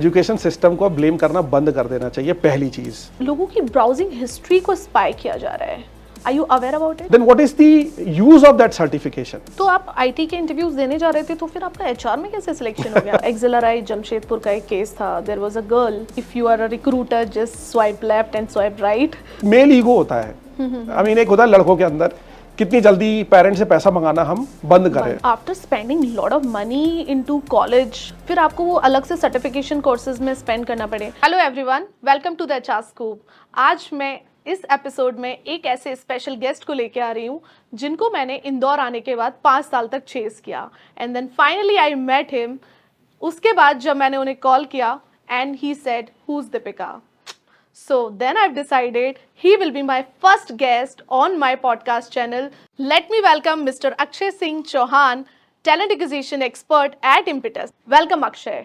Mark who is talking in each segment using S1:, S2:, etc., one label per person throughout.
S1: Education system को blame करना बंद कर देना चाहिए, पहली चीज।
S2: लोगों की ब्राउजिंग हिस्ट्री को स्पाई किया जा रहा है। Are you aware about it?
S1: Then what is the use of that certification?
S2: तो आप आईटी के इंटरव्यूज देने जा रहे थे, तो फिर आपका एचआर में कैसे सिलेक्शन हो गया? एक्सेलराइज जमशेदपुर का एक केस था, there was a girl, if you are a recruiter just swipe left and swipe right.
S1: Male ego होता है। आई मीन एक होता है लड़कों के अंदर, कितनी जल्दी पेरेंट्स से पैसा मंगाना हम बंद करें।
S2: After spending lot of money into college, फिर आपको वो अलग से सर्टिफिकेशन कोर्सेज में स्पेंड करना पड़े। Hello everyone, welcome to the HR scoop. आज मैं इस एपिसोड में एक ऐसे स्पेशल गेस्ट को लेके आ रही हूँ जिनको मैंने इंदौर आने के बाद 5 साल तक चेस किया, and then finally I met him. उसके बाद जब मैंने उन्हें कॉल किया and he said who is Deepika, so then I've decided he will be my first guest on my podcast channel. Let me welcome Mr. Akshay Singh Chauhan, talent acquisition expert at Impetus. Welcome Akshay.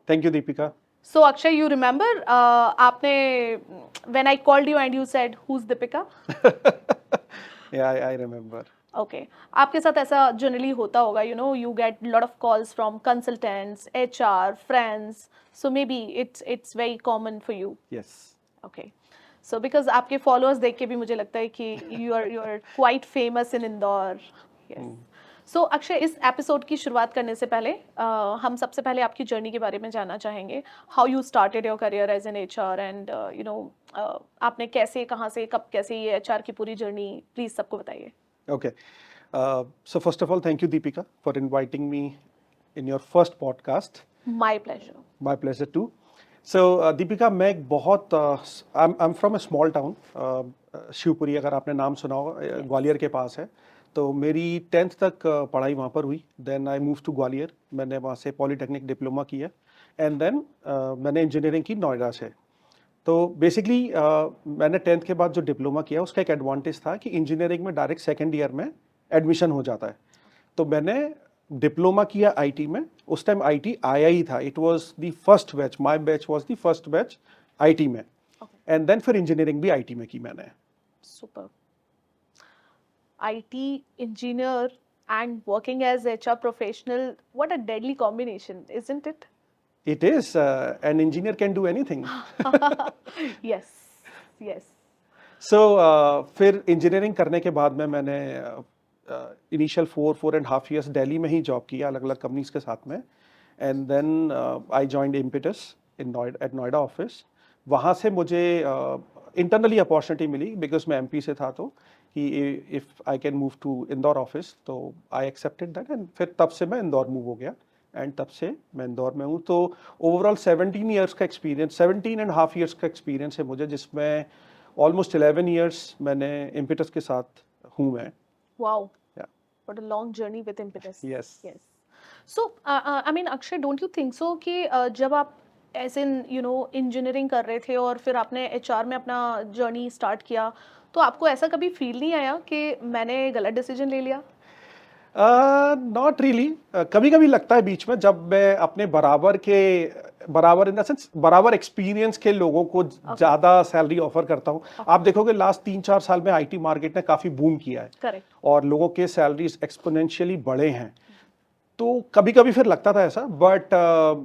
S1: Thank you Deepika.
S2: So Akshay, you remember आपने when I called you and you said who's Deepika?
S1: Yeah, I remember.
S2: Okay. आपके साथ ऐसा generally होता होगा, you know, you get lot of calls from consultants, HR, friends. So maybe it's very common for you.
S1: Yes.
S2: Okay. So because आपके followers देख के भी मुझे लगता है कि you are quite famous in Indore. Yes. So Akshay, इस एपिसोड की शुरुआत करने से पहले हम सबसे पहले आपकी जर्नी के बारे में जानना चाहेंगे. How you started your career as an HR and you know आपने कैसे, कहाँ से, कब कैसे ये HR की पूरी जर्नी प्लीज सबको बताइए.
S1: Okay. So first of all, thank you Deepika for inviting me in your first podcast.
S2: My pleasure.
S1: My pleasure too. So Deepika, मैं एक बहुत I'm from a small town, Shivpuri, अगर आपने नाम सुना हो, ग्वालियर के पास है. तो मेरी 10th तक पढ़ाई वहाँ पर हुई. Then I move to Gwalior. मैंने वहाँ से पॉलीटेक्निक डिप्लोमा किया एंड देन मैंने इंजीनियरिंग की नोएडा से. तो बेसिकली मैंने 10th के बाद जो डिप्लोमा किया उसका एक एडवांटेज था कि इंजीनियरिंग में डायरेक्ट सेकेंड ईयर में एडमिशन हो जाता है. तो मैंने डिप्लोमा किया आईटी में. उस टाइम आईटी आया ही था. It was the first batch, my batch was the first batch IT में. एंड देन फिर इंजीनियरिंग भी आईटी में की मैंने.
S2: Super. IT engineer and working as HR professional, what a deadly combination, isn't it?
S1: It is. An engineer can do anything.
S2: Yes, yes.
S1: So फिर engineering करने के बाद में मैंने इनिशियल 4.5 years दिल्ली में ही जॉब किया अलग अलग कंपनीज के साथ में. And then I joined Impetus in Noida office. वहाँ से मुझे इंटरनली अपॉर्चुनिटी मिली बिकॉज मैं एमपी से था, तो कि if I can move to Indore office, तो आई एक्सेप्टेड दैट. एंड फिर तब से मैं इंदौर मूव हो गया एंड तब से मैं इंदौर में हूँ. तो ओवरऑल 17 years का एक्सपीरियंस, 17.5 years का एक्सपीरियंस है मुझे, जिसमें ऑलमोस्ट 11 years मैंने इम्पिटस के साथ हूँ मैं.
S2: Wow.
S1: Yeah.
S2: What a long journey with Impetus.
S1: Yes.
S2: Yes. So, I mean, Akshay, don't you think so कि जब आप ऐसे you know इंजीनियरिंग कर रहे थे और फिर आपने एचआर में अपना जर्नी स्टार्ट किया, तो आपको ऐसा कभी फील नहीं आया कि मैंने गलत डिसीजन ले लिया?
S1: Not really. कभी कभी लगता है बीच में, जब मैं अपने बराबर इन द सेंस बराबर एक्सपीरियंस के लोगों को ज्यादा सैलरी ऑफर करता हूँ. आप देखोगे लास्ट 3-4 साल में आईटी मार्केट ने काफी बूम किया है.
S2: करेक्ट.
S1: और लोगों के सैलरीज एक्सपोनेंशियली बढ़े हैं. तो कभी कभी फिर लगता था ऐसा, बट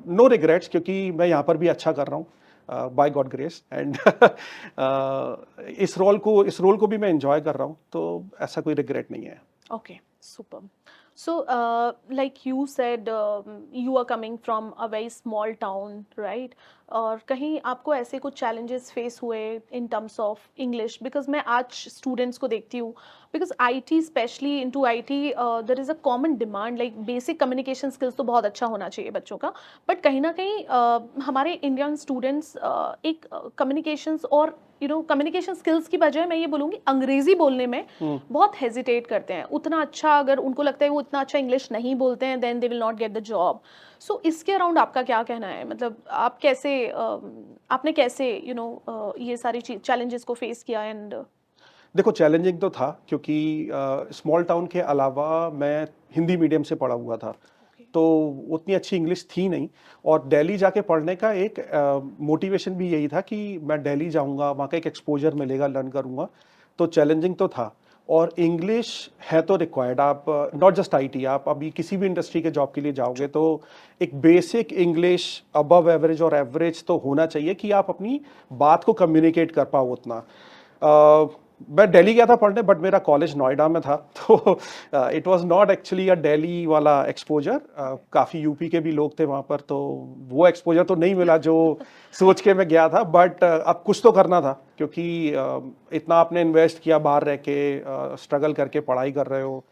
S1: नो रिग्रेट्स, क्योंकि मैं यहाँ पर भी अच्छा कर रहा हूँ बाय गॉड ग्रेस. एंड इस रोल को भी मैं एंजॉय कर रहा हूँ, तो ऐसा कोई रिग्रेट नहीं है.
S2: Okay, super. So, like you said, you are coming from a very small town, right? और कहीं आपको ऐसे कुछ challenges face हुए in terms of English? Because मैं आज students को देखती हूँ, because IT, especially into IT, there is a common demand, like basic communication skills तो बहुत अच्छा होना चाहिए बच्चों का, but कहीं ना कहीं हमारे Indian students एक communications और you know communication skills की बजाय मैं ये बोलूँगी अंग्रेजी बोलने में बहुत hesitate करते हैं. उतना अच्छा, अगर उनको लगता है वो इतना अच्छा इंग्लिश नहीं बोलते हैं, then they will not get the job. So इसके अराउंड आपका क्या कहना है? मतलब आप कैसे आपने कैसे you know ये सारी चैलेंजेस को फेस किया? एंड
S1: देखो, चैलेंजिंग तो था, क्योंकि स्मॉल टाउन के अलावा मैं हिंदी मीडियम से पढ़ा हुआ था. तो उतनी अच्छी इंग्लिश थी नहीं. और दिल्ली जाके पढ़ने का एक मोटिवेशन भी यही था कि मैं दिल्ली जाऊंगा, वहाँ का एक एक्सपोजर मिलेगा, लर्न करूंगा. तो चैलेंजिंग तो था. और इंग्लिश है तो रिक्वायर्ड। आप नॉट जस्ट आईटी, आप अभी किसी भी इंडस्ट्री के जॉब के लिए जाओगे तो एक बेसिक इंग्लिश अबव एवरेज और एवरेज तो होना चाहिए कि आप अपनी बात को कम्युनिकेट कर पाओ उतना। मैं दिल्ली गया था पढ़ने, बट मेरा कॉलेज नोएडा में था, तो इट वाज नॉट एक्चुअली अ दिल्ली वाला एक्सपोजर। काफ़ी यूपी के भी लोग थे वहाँ पर, तो वो एक्सपोजर तो नहीं मिला जो सोच के मैं गया था। बट अब कुछ तो करना था, क्योंकि इतना आपने इन्वेस्ट किया, बाहर रह के स्ट्रगल करके पढ़ाई कर रहे हो,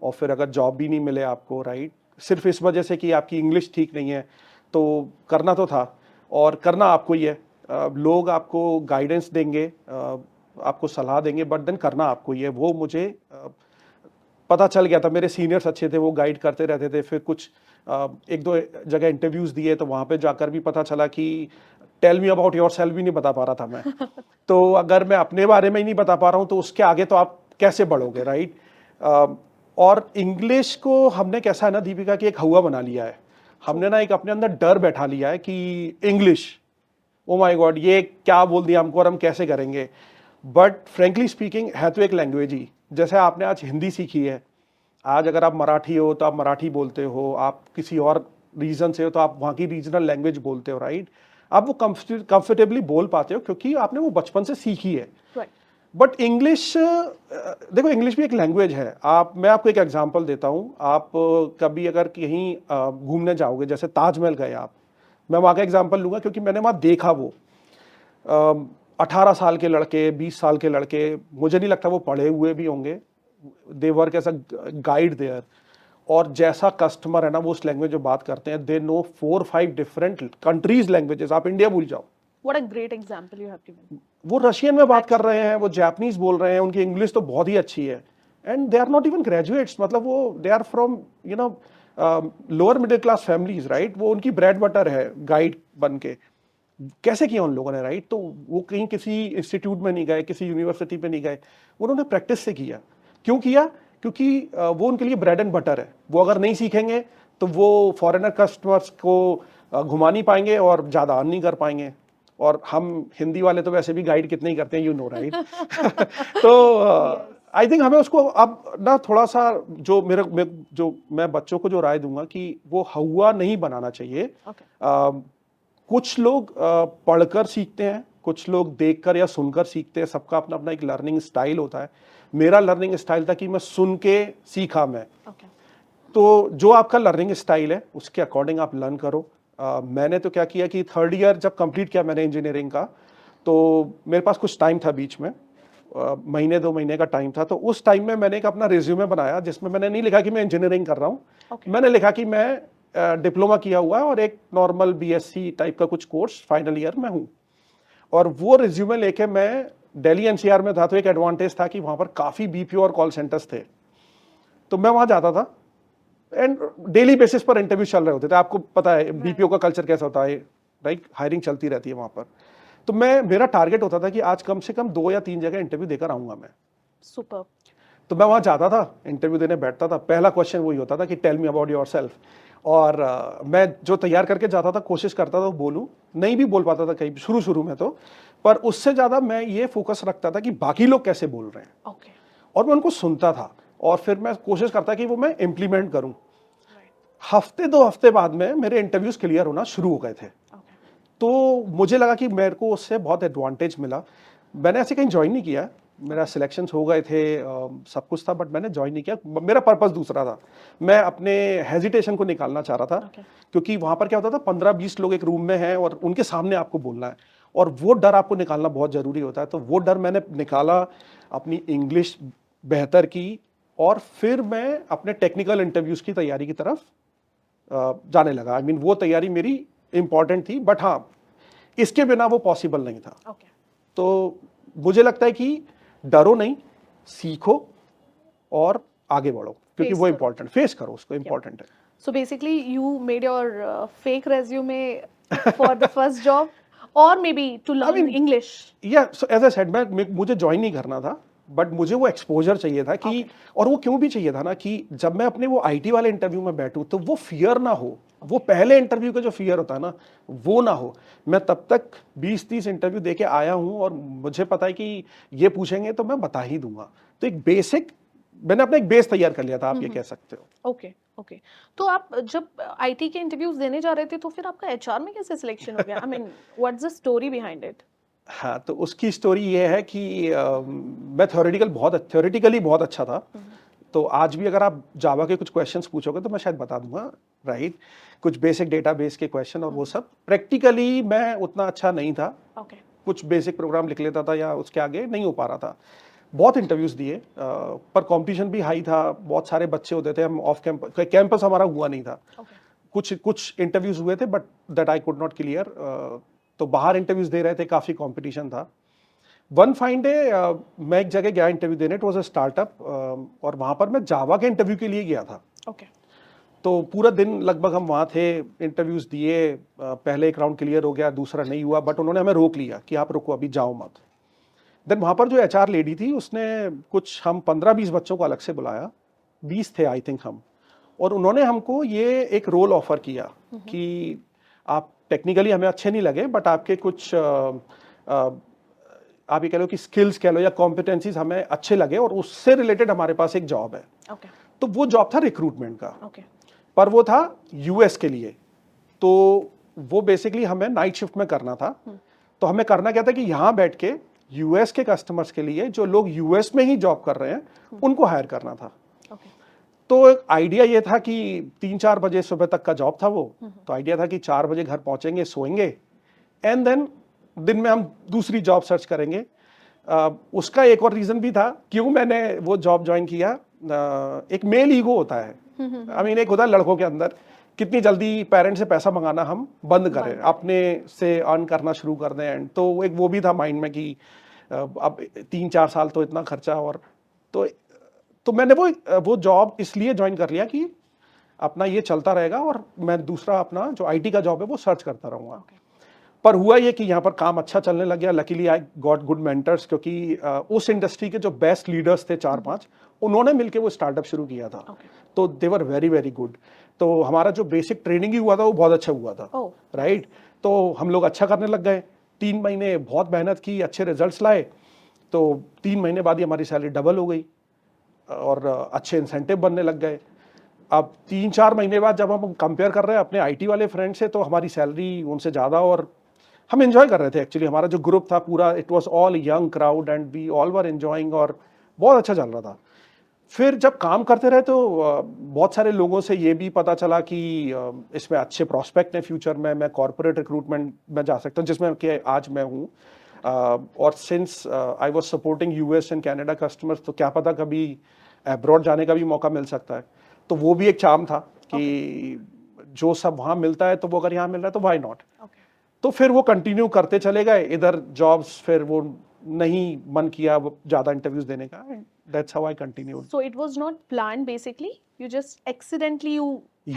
S1: और फिर अगर जॉब भी नहीं मिले आपको, राइट, सिर्फ इस वजह से कि आपकी इंग्लिश ठीक नहीं है, तो करना तो था और करना आपको ही है। लोग आपको गाइडेंस देंगे, आपको सलाह देंगे, बट देन करना आपको ही है। वो मुझे पता चल गया था, मेरे सीनियर्स अच्छे थे, वो गाइड करते रहते थे। फिर कुछ एक दो जगह इंटरव्यूज दिए, तो वहाँ पे जाकर भी पता चला कि tell me about yourself भी नहीं बता पा रहा था मैं। तो अगर मैं अपने बारे में ही नहीं बता पा रहा हूँ, तो उसके आगे तो आप कैसे बढ़ोगे, राइट। और इंग्लिश को हमने कैसा है ना दीपिका, कि एक हवा बना लिया है हमने ना, एक अपने अंदर डर बैठा लिया है कि इंग्लिश, ओ माय गॉड, ये क्या बोल दिया हमको और हम कैसे करेंगे। बट फ्रेंकली स्पीकिंग है तो एक लैंग्वेज ही। जैसे आपने आज हिंदी सीखी है, आज अगर आप मराठी हो तो आप मराठी बोलते हो, आप किसी और रीजन से हो तो आप वहाँ की रीजनल लैंग्वेज बोलते हो, राइट। आप वो कंफर्टेबली बोल पाते हो क्योंकि आपने वो बचपन से सीखी है। बट इंग्लिश, देखो इंग्लिश भी एक लैंग्वेज है। मैं आपको एक एग्जांपल देता हूँ। आप कभी अगर कहीं घूमने जाओगे, जैसे ताजमहल गए आप, मैं वहाँ का एग्जांपल लूँगा क्योंकि मैंने वहाँ देखा वो 18 साल के लड़के, 20 साल के लड़के, मुझे नहीं लगता वो पढ़े हुए भी होंगे, they work as a guide there, और जैसा कस्टमर है ना, वो उस लैंग्वेज में बात करते हैं, they know 4-5 different countries languages. आप इंडिया भूल जाओ।
S2: What a great example you have given.
S1: वो रशियन में बात कर रहे हैं, वो जापानीज बोल रहे हैं, उनकी इंग्लिश तो बहुत ही अच्छी है, and they are not even graduates. मतलब वो they are from lower middle class families, right. वो उनकी ब्रेड बटर है गाइड बन के। कैसे किया उन लोगों ने, राइट। तो वो कहीं किसी इंस्टीट्यूट में नहीं गए, किसी यूनिवर्सिटी में नहीं गए, उन्होंने प्रैक्टिस से किया। क्यों किया? क्योंकि वो उनके लिए ब्रेड एंड बटर है। वो अगर नहीं सीखेंगे तो वो फॉरेनर कस्टमर्स को घुमा नहीं पाएंगे और ज़्यादा अर्न नहीं कर पाएंगे। और हम हिंदी वाले तो वैसे भी गाइड कितने ही करते हैं, यू नो, राइट। तो आई थिंक हमें उसको अब ना थोड़ा सा, जो मैं बच्चों को जो राय दूंगा कि वो हवा नहीं बनाना चाहिए। कुछ लोग पढ़कर सीखते हैं, कुछ लोग देखकर या सुनकर सीखते हैं। सबका अपना अपना एक लर्निंग स्टाइल होता है। मेरा लर्निंग स्टाइल था कि मैं सुन के सीखा मैं। तो जो आपका लर्निंग स्टाइल है उसके अकॉर्डिंग आप लर्न करो। मैंने तो क्या किया कि 3rd ईयर जब कंप्लीट किया मैंने इंजीनियरिंग का, तो मेरे पास कुछ टाइम था बीच में, महीने 2 महीने का टाइम था। तो उस टाइम में मैंने एक अपना रिज्यूमे बनाया जिसमें मैंने नहीं लिखा कि मैं इंजीनियरिंग कर रहा हूँ। मैंने लिखा कि मैं डिप्लोमा किया हुआ है और एक नॉर्मल बीएससी टाइप का कुछ कोर्स फाइनल ईयर में हूँ। और वो रिज्यूमे लेके मैं दिल्ली एनसीआर में था, तो एक एडवांटेज था कि वहाँ पर काफ़ी बीपीओ और कॉल सेंटर्स थे। तो मैं वहाँ जाता था एंड डेली बेसिस पर इंटरव्यू चल रहे होते थे। आपको पता है बीपीओ का कल्चर कैसा होता है, राइट। हायरिंग चलती रहती है वहाँ पर। तो मेरा टारगेट होता था कि आज कम से कम 2 या 3 जगह इंटरव्यू देकर आऊँगा मैं।
S2: सुपर।
S1: तो मैं वहाँ जाता था, इंटरव्यू देने बैठता था। पहला क्वेश्चन वही होता था कि tell me about yourself. और मैं जो तैयार करके जाता था, कोशिश करता था बोलूँ, नहीं भी बोल पाता था कहीं शुरू में तो, पर उससे ज़्यादा मैं ये फोकस रखता था कि बाकी लोग कैसे बोल रहे हैं। और मैं उनको सुनता था और फिर मैं कोशिश करता कि वो मैं इम्प्लीमेंट करूँ। हफ्ते 2 हफ्ते बाद में मेरे इंटरव्यूज क्लियर होना शुरू हो गए थे। तो मुझे लगा कि मेरे को उससे बहुत एडवांटेज मिला। मैंने ऐसे कहीं ज्वाइन नहीं किया, मेरा सिलेक्शंस हो गए थे, सब कुछ था, बट मैंने ज्वाइन नहीं किया। मेरा पर्पस दूसरा था। मैं अपने हेजिटेशन को निकालना चाह रहा था। क्योंकि वहाँ पर क्या होता था, 15-20 लोग एक रूम में हैं और उनके सामने आपको बोलना है, और वो डर आपको निकालना बहुत ज़रूरी होता है। तो वो डर मैंने निकाला, अपनी इंग्लिश बेहतर की, और फिर मैं अपने टेक्निकल इंटरव्यूज़ की तैयारी की तरफ जाने लगा। आई मीन वो तैयारी मेरी इंपॉर्टेंट थी, बट हाँ, इसके बिना वो पॉसिबल नहीं था। तो मुझे लगता है कि डरो नहीं, सीखो और आगे बढ़ो, क्योंकि वो इंपॉर्टेंट, फेस करो उसको, इंपॉर्टेंट है।
S2: So basically you made your fake resume for the first job or maybe to learn English.
S1: Yeah, so as I said, मुझे ज्वाइन नहीं करना था, बट मुझे वो एक्सपोजर चाहिए था कि और वो क्यों भी चाहिए था ना, कि जब मैं अपने वो आईटी वाले इंटरव्यू में बैठूं तो वो फियर ना हो। वो पहले इंटरव्यू का जो फियर होता है ना, वो ना हो। मैं तब तक 20-30 इंटरव्यू देके आया हूं और मुझे पता है कि ये पूछेंगे तो मैं बता ही दूंगा। तो एक बेसिक मैंने अपना एक बेस तैयार कर लिया था, आप ये कह सकते हो।
S2: Okay, okay. तो आप जब आईटी के इंटरव्यूज देने जा रहे थे तो फिर आपका एचआर में कैसे सिलेक्शन हो गया? I mean what's the story behind it?
S1: हाँ, तो उसकी स्टोरी ये है कि मैं थ्योरेटिकली बहुत अच्छा था। तो आज भी अगर आप जावा के कुछ क्वेश्चंस पूछोगे तो मैं शायद बता दूंगा, राइट? कुछ बेसिक डेटाबेस के क्वेश्चन और वो सब। प्रैक्टिकली मैं उतना अच्छा नहीं था,
S2: ओके,
S1: कुछ बेसिक प्रोग्राम लिख लेता था या उसके आगे नहीं हो पा रहा था। बहुत इंटरव्यूज दिए, पर कंपटीशन भी हाई था, बहुत सारे बच्चे होते थे, हम ऑफ कैंपस कैंपस हमारा हुआ नहीं था।
S2: ओके,
S1: कुछ कुछ इंटरव्यूज हुए थे but that I could not clear. तो बाहर इंटरव्यूज दे रहे थे, काफ़ी कंपटीशन था। वन फाइन डे मैं एक जगह गया इंटरव्यू देने, इट वाज अ स्टार्टअप, और वहाँ पर मैं जावा के इंटरव्यू के लिए गया था।
S2: ओके,
S1: तो पूरा दिन लगभग हम वहाँ थे, इंटरव्यूज दिए, पहले एक राउंड क्लियर हो गया, दूसरा नहीं हुआ, बट उन्होंने हमें रोक लिया कि आप रुको, अभी जाओ मत। देन वहाँ पर जो एचआर लेडी थी उसने कुछ हम 15-20 बच्चों को अलग से बुलाया, 20 थे आई थिंक हम, और उन्होंने हमको ये एक रोल ऑफर किया कि आप टेक्निकली हमें अच्छे नहीं लगे बट आपके कुछ आप ये कह लो कि स्किल्स कह लो या कॉम्पिटेंसीज हमें अच्छे लगे और उससे रिलेटेड हमारे पास एक जॉब है।
S2: ओके,
S1: तो वो जॉब था रिक्रूटमेंट का,
S2: ओके,
S1: पर वो था यूएस के लिए। तो वो बेसिकली हमें नाइट शिफ्ट में करना था। तो हमें करना क्या था कि यहाँ बैठ के यूएस के कस्टमर्स के लिए, जो लोग यूएस में ही जॉब कर रहे हैं, उनको हायर करना था।
S2: ओके,
S1: तो आइडिया ये था कि 3-4 बजे सुबह तक का जॉब था वो। तो आइडिया था कि 4 बजे घर पहुंचेंगे, सोएंगे, एंड देन दिन में हम दूसरी जॉब सर्च करेंगे। उसका एक और रीजन भी था क्यों मैंने वो जॉब ज्वाइन किया। एक मेल ईगो होता है, आई मीन एक होता है लड़कों के अंदर, कितनी जल्दी पेरेंट्स से पैसा मंगाना हम बंद करें, अपने से अर्न करना शुरू कर दें। एंड तो एक वो भी था माइंड में कि अब 3-4 साल तो इतना खर्चा, और तो मैंने वो जॉब इसलिए ज्वाइन कर लिया कि अपना ये चलता रहेगा और मैं दूसरा अपना जो आईटी का जॉब है वो सर्च करता रहूँगा। पर हुआ ये कि यहाँ पर काम अच्छा चलने लग गया। Luckily I got good mentors, क्योंकि उस इंडस्ट्री के जो बेस्ट लीडर्स थे 4-5, उन्होंने मिलकर वो स्टार्टअप शुरू किया था। तो दे वर वेरी वेरी गुड। तो हमारा जो बेसिक ट्रेनिंग ही हुआ था वो बहुत अच्छा हुआ था, राइट? तो हम लोग अच्छा करने लग गए। 3 महीने बहुत मेहनत की, अच्छे रिजल्ट्स लाए। तो 3 महीने बाद ही हमारी सैलरी डबल हो गई और अच्छे इंसेंटिव बनने लग गए। अब 3-4 महीने बाद जब हम कंपेयर कर रहे हैं अपने आईटी वाले फ्रेंड से, तो हमारी सैलरी उनसे ज़्यादा, और हम एंजॉय कर रहे थे। एक्चुअली हमारा जो ग्रुप था पूरा, it was all young crowd and we all were enjoying, और बहुत अच्छा चल रहा था। फिर जब काम करते रहे तो बहुत सारे लोगों से ये भी पता चला कि इसमें अच्छे प्रोस्पेक्ट हैं फ्यूचर में, मैं कॉर्पोरेट रिक्रूटमेंट में जा सकता हूँ, जिसमें कि आज मैं हूँ। और since I was supporting US and Canada customers, तो क्या पता कभी अब्रॉड जाने का भी मौका मिल सकता है। तो वो भी एक चार्म था कि जो सब वहाँ मिलता है तो वो अगर यहाँ मिल रहा है तो व्हाई नॉट। तो फिर वो कंटिन्यू करते चले गए इधर जॉब्स, फिर वो नहीं मन किया ज़्यादा इंटरव्यूज देने का। That's how I continued.
S2: So it was not planned basically. You just accidentally you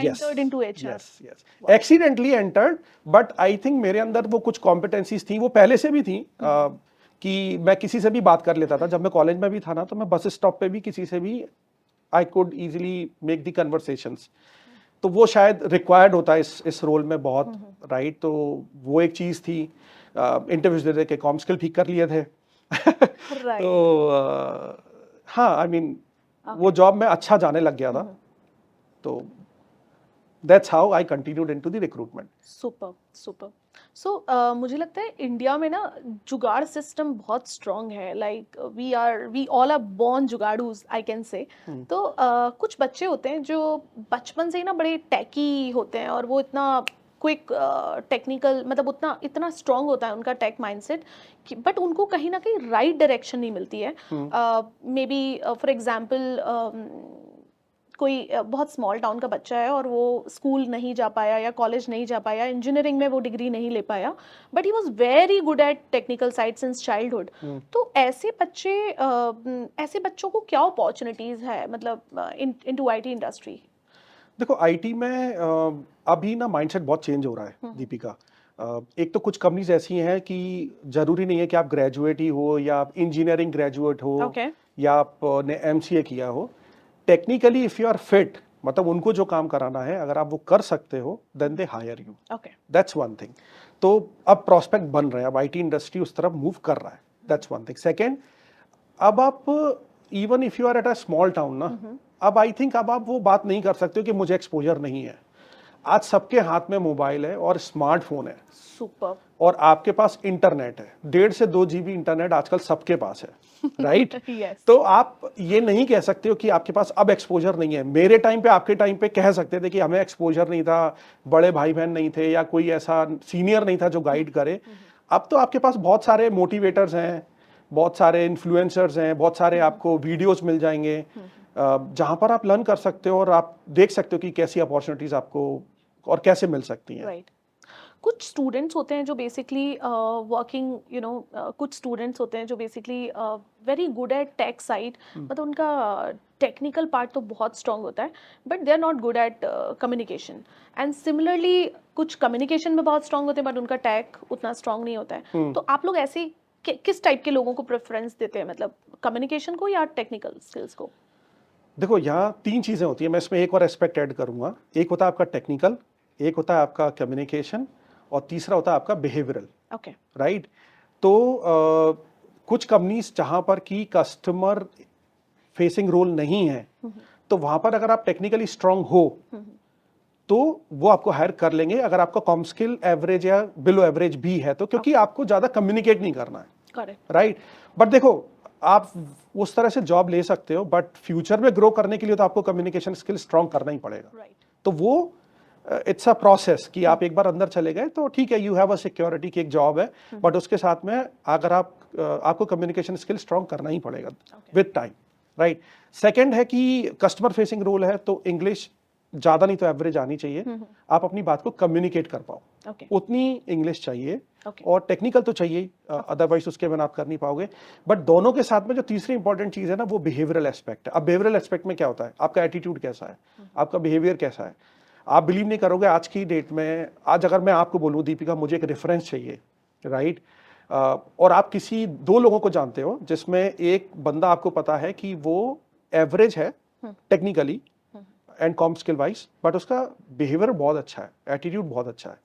S2: entered into HR.
S1: yes. Accidentally entered, but I think मेरे अंदर वो कुछ competencies थी, वो पहले से भी थी, कि मैं किसी से भी बात कर लेता था। जब मैं कॉलेज में भी था ना, तो मैं बस स्टॉप पे भी किसी से भी I could easily make the conversations. तो वो शायद रिक्वायर्ड होता है इस रोल में बहुत, राइट? तो वो एक चीज़ थी। इंटरव्यूज दे के कॉम स्किल ठीक कर लिए थे। तो हाँ, आई मीन वो जॉब में अच्छा जाने लग गया था। तो that's how I continued into the recruitment.
S2: Super, super. So मुझे लगता है इंडिया में ना जुगाड़ सिस्टम बहुत स्ट्रांग है। Like we all are born जुगाड़ूज, आई कैन से। तो कुछ बच्चे होते हैं जो बचपन से ही ना बड़े टेकी होते हैं और वो इतना क्विक टेक्निकल, मतलब उतना इतना स्ट्रांग होता है उनका टेक माइंडसेट, बट उनको कहीं ना कहीं राइट डायरेक्शन नहीं मिलती है। मे बी फॉर एग्जांपल कोई बहुत स्मॉल टाउन का बच्चा है और वो स्कूल नहीं जा पाया या कॉलेज नहीं जा पाया, इंजीनियरिंग में वो डिग्री नहीं ले पाया, but he was very good eight technical side since childhood. तो ऐसे बच्चों को क्या अपॉर्चुनिटीज है, मतलब इनटू आईटी इंडस्ट्री?
S1: देखो, आईटी में अभी ना माइंडसेट बहुत चेंज हो रहा है, दीपिका। एक तो कुछ कंपनीज ऐसी हैं कि जरूरी नहीं है कि आप ग्रेजुएट ही हो या आप इंजीनियरिंग ग्रेजुएट हो, या आपने एमसीए किया हो। Technically if you are fit, मतलब उनको जो काम कराना है अगर आप वो कर सकते हो, then they hire you. That's one thing. तो अब प्रोस्पेक्ट बन रहे हैं, अब आईटी इंडस्ट्री उस तरफ मूव कर रहा है, दैट्स वन थिंग। सेकेंड, अब आप even if you are at a small town ना, अब आई थिंक अब आप वो बात नहीं कर सकते हो कि मुझे एक्सपोजर नहीं है। आज सबके हाथ में मोबाइल है और स्मार्टफोन है
S2: सुपर।
S1: और आपके पास इंटरनेट है, 1.5 से 2 GB इंटरनेट आजकल सबके पास है, राइट?
S2: यस।
S1: तो आप ये नहीं कह सकते हो कि आपके पास अब एक्सपोजर नहीं है। मेरे टाइम पे, आपके टाइम पे कह सकते थे कि हमें एक्सपोजर नहीं था, बड़े भाई बहन नहीं थे या कोई ऐसा सीनियर नहीं था जो गाइड करे। अब तो आपके पास बहुत सारे मोटिवेटर्स हैं, बहुत सारे इन्फ्लुएंसर्स हैं, बहुत सारे आपको वीडियोस मिल जाएंगे जहां पर आप लर्न कर सकते हो और आप देख सकते हो कि कैसी अपॉर्चुनिटीज आपको और कैसे मिल सकती हैं।
S2: राइट। कुछ स्टूडेंट्स होते हैं जो बेसिकली वर्किंग कुछ स्टूडेंट्स होते हैं जो basically very good at tech side, मतलब उनका टेक्निकल पार्ट तो बहुत स्ट्रांग होता है, but they are not good at communication. And similarly कुछ कम्युनिकेशन में बहुत स्ट्रांग होते हैं बट उनका टेक उतना स्ट्रांग नहीं होता है। तो आप लोग ऐसे किस टाइप के लोगों को प्रेफरेंस देते हैं, मतलब कम्युनिकेशन को या टेक्निकल स्किल्स को?
S1: देखो, यहाँ 3 चीजें होती हैं, मैं इसमें एक और एस्पेक्ट ऐड करूंगा। एक होता है आपका टेक्निकल, एक होता है आपका कम्युनिकेशन और तीसरा होता है आपका बिहेवियरल,
S2: ओके।
S1: राइट? तो कुछ कंपनीज जहां पर की कस्टमर फेसिंग रोल नहीं है, तो वहां पर अगर आप टेक्निकली स्ट्रांग हो तो वो आपको हायर कर लेंगे अगर आपका कॉम स्किल एवरेज या बिलो एवरेज भी है तो, क्योंकि आपको ज्यादा कम्युनिकेट नहीं करना है,
S2: करेक्ट।
S1: राइट? बट देखो, आप उस तरह से जॉब ले सकते हो, बट फ्यूचर में ग्रो करने के लिए तो आपको कम्युनिकेशन स्किल स्ट्रांग करना ही पड़ेगा।
S2: राइट।
S1: तो वो इट्स अ प्रोसेस कि आप एक बार अंदर चले गए तो ठीक है, यू हैव अ सिक्योरिटी की एक जॉब है, बट उसके साथ में अगर आपको कम्युनिकेशन स्किल स्ट्रांग करना ही पड़ेगा विद टाइम, राइट? सेकंड है कि कस्टमर फेसिंग रोल है तो इंग्लिश ज्यादा नहीं तो एवरेज आनी चाहिए, आप अपनी बात को कम्युनिकेट कर पाओ,
S2: ओके।
S1: उतनी इंग्लिश चाहिए।
S2: Okay.
S1: और टेक्निकल तो चाहिए, अदरवाइज उसके बिना आप कर नहीं पाओगे। बट दोनों के साथ में जो तीसरी इंपॉर्टेंट चीज है ना, वो बिहेवियरल एस्पेक्ट है। अब बिहेवियरल एस्पेक्ट में क्या होता है, आपका एटीट्यूड कैसा है, आपका बिहेवियर कैसा है। आप बिलीव नहीं करोगे, आज की डेट में, आज अगर मैं आपको बोलूं दीपिका मुझे एक रेफरेंस चाहिए, राइट? और आप किसी 2 लोगों को जानते हो जिसमें एक बंदा आपको पता है कि वो एवरेज है technically and com skill wise, but उसका बिहेवियर बहुत अच्छा है, एटीट्यूड बहुत अच्छा है,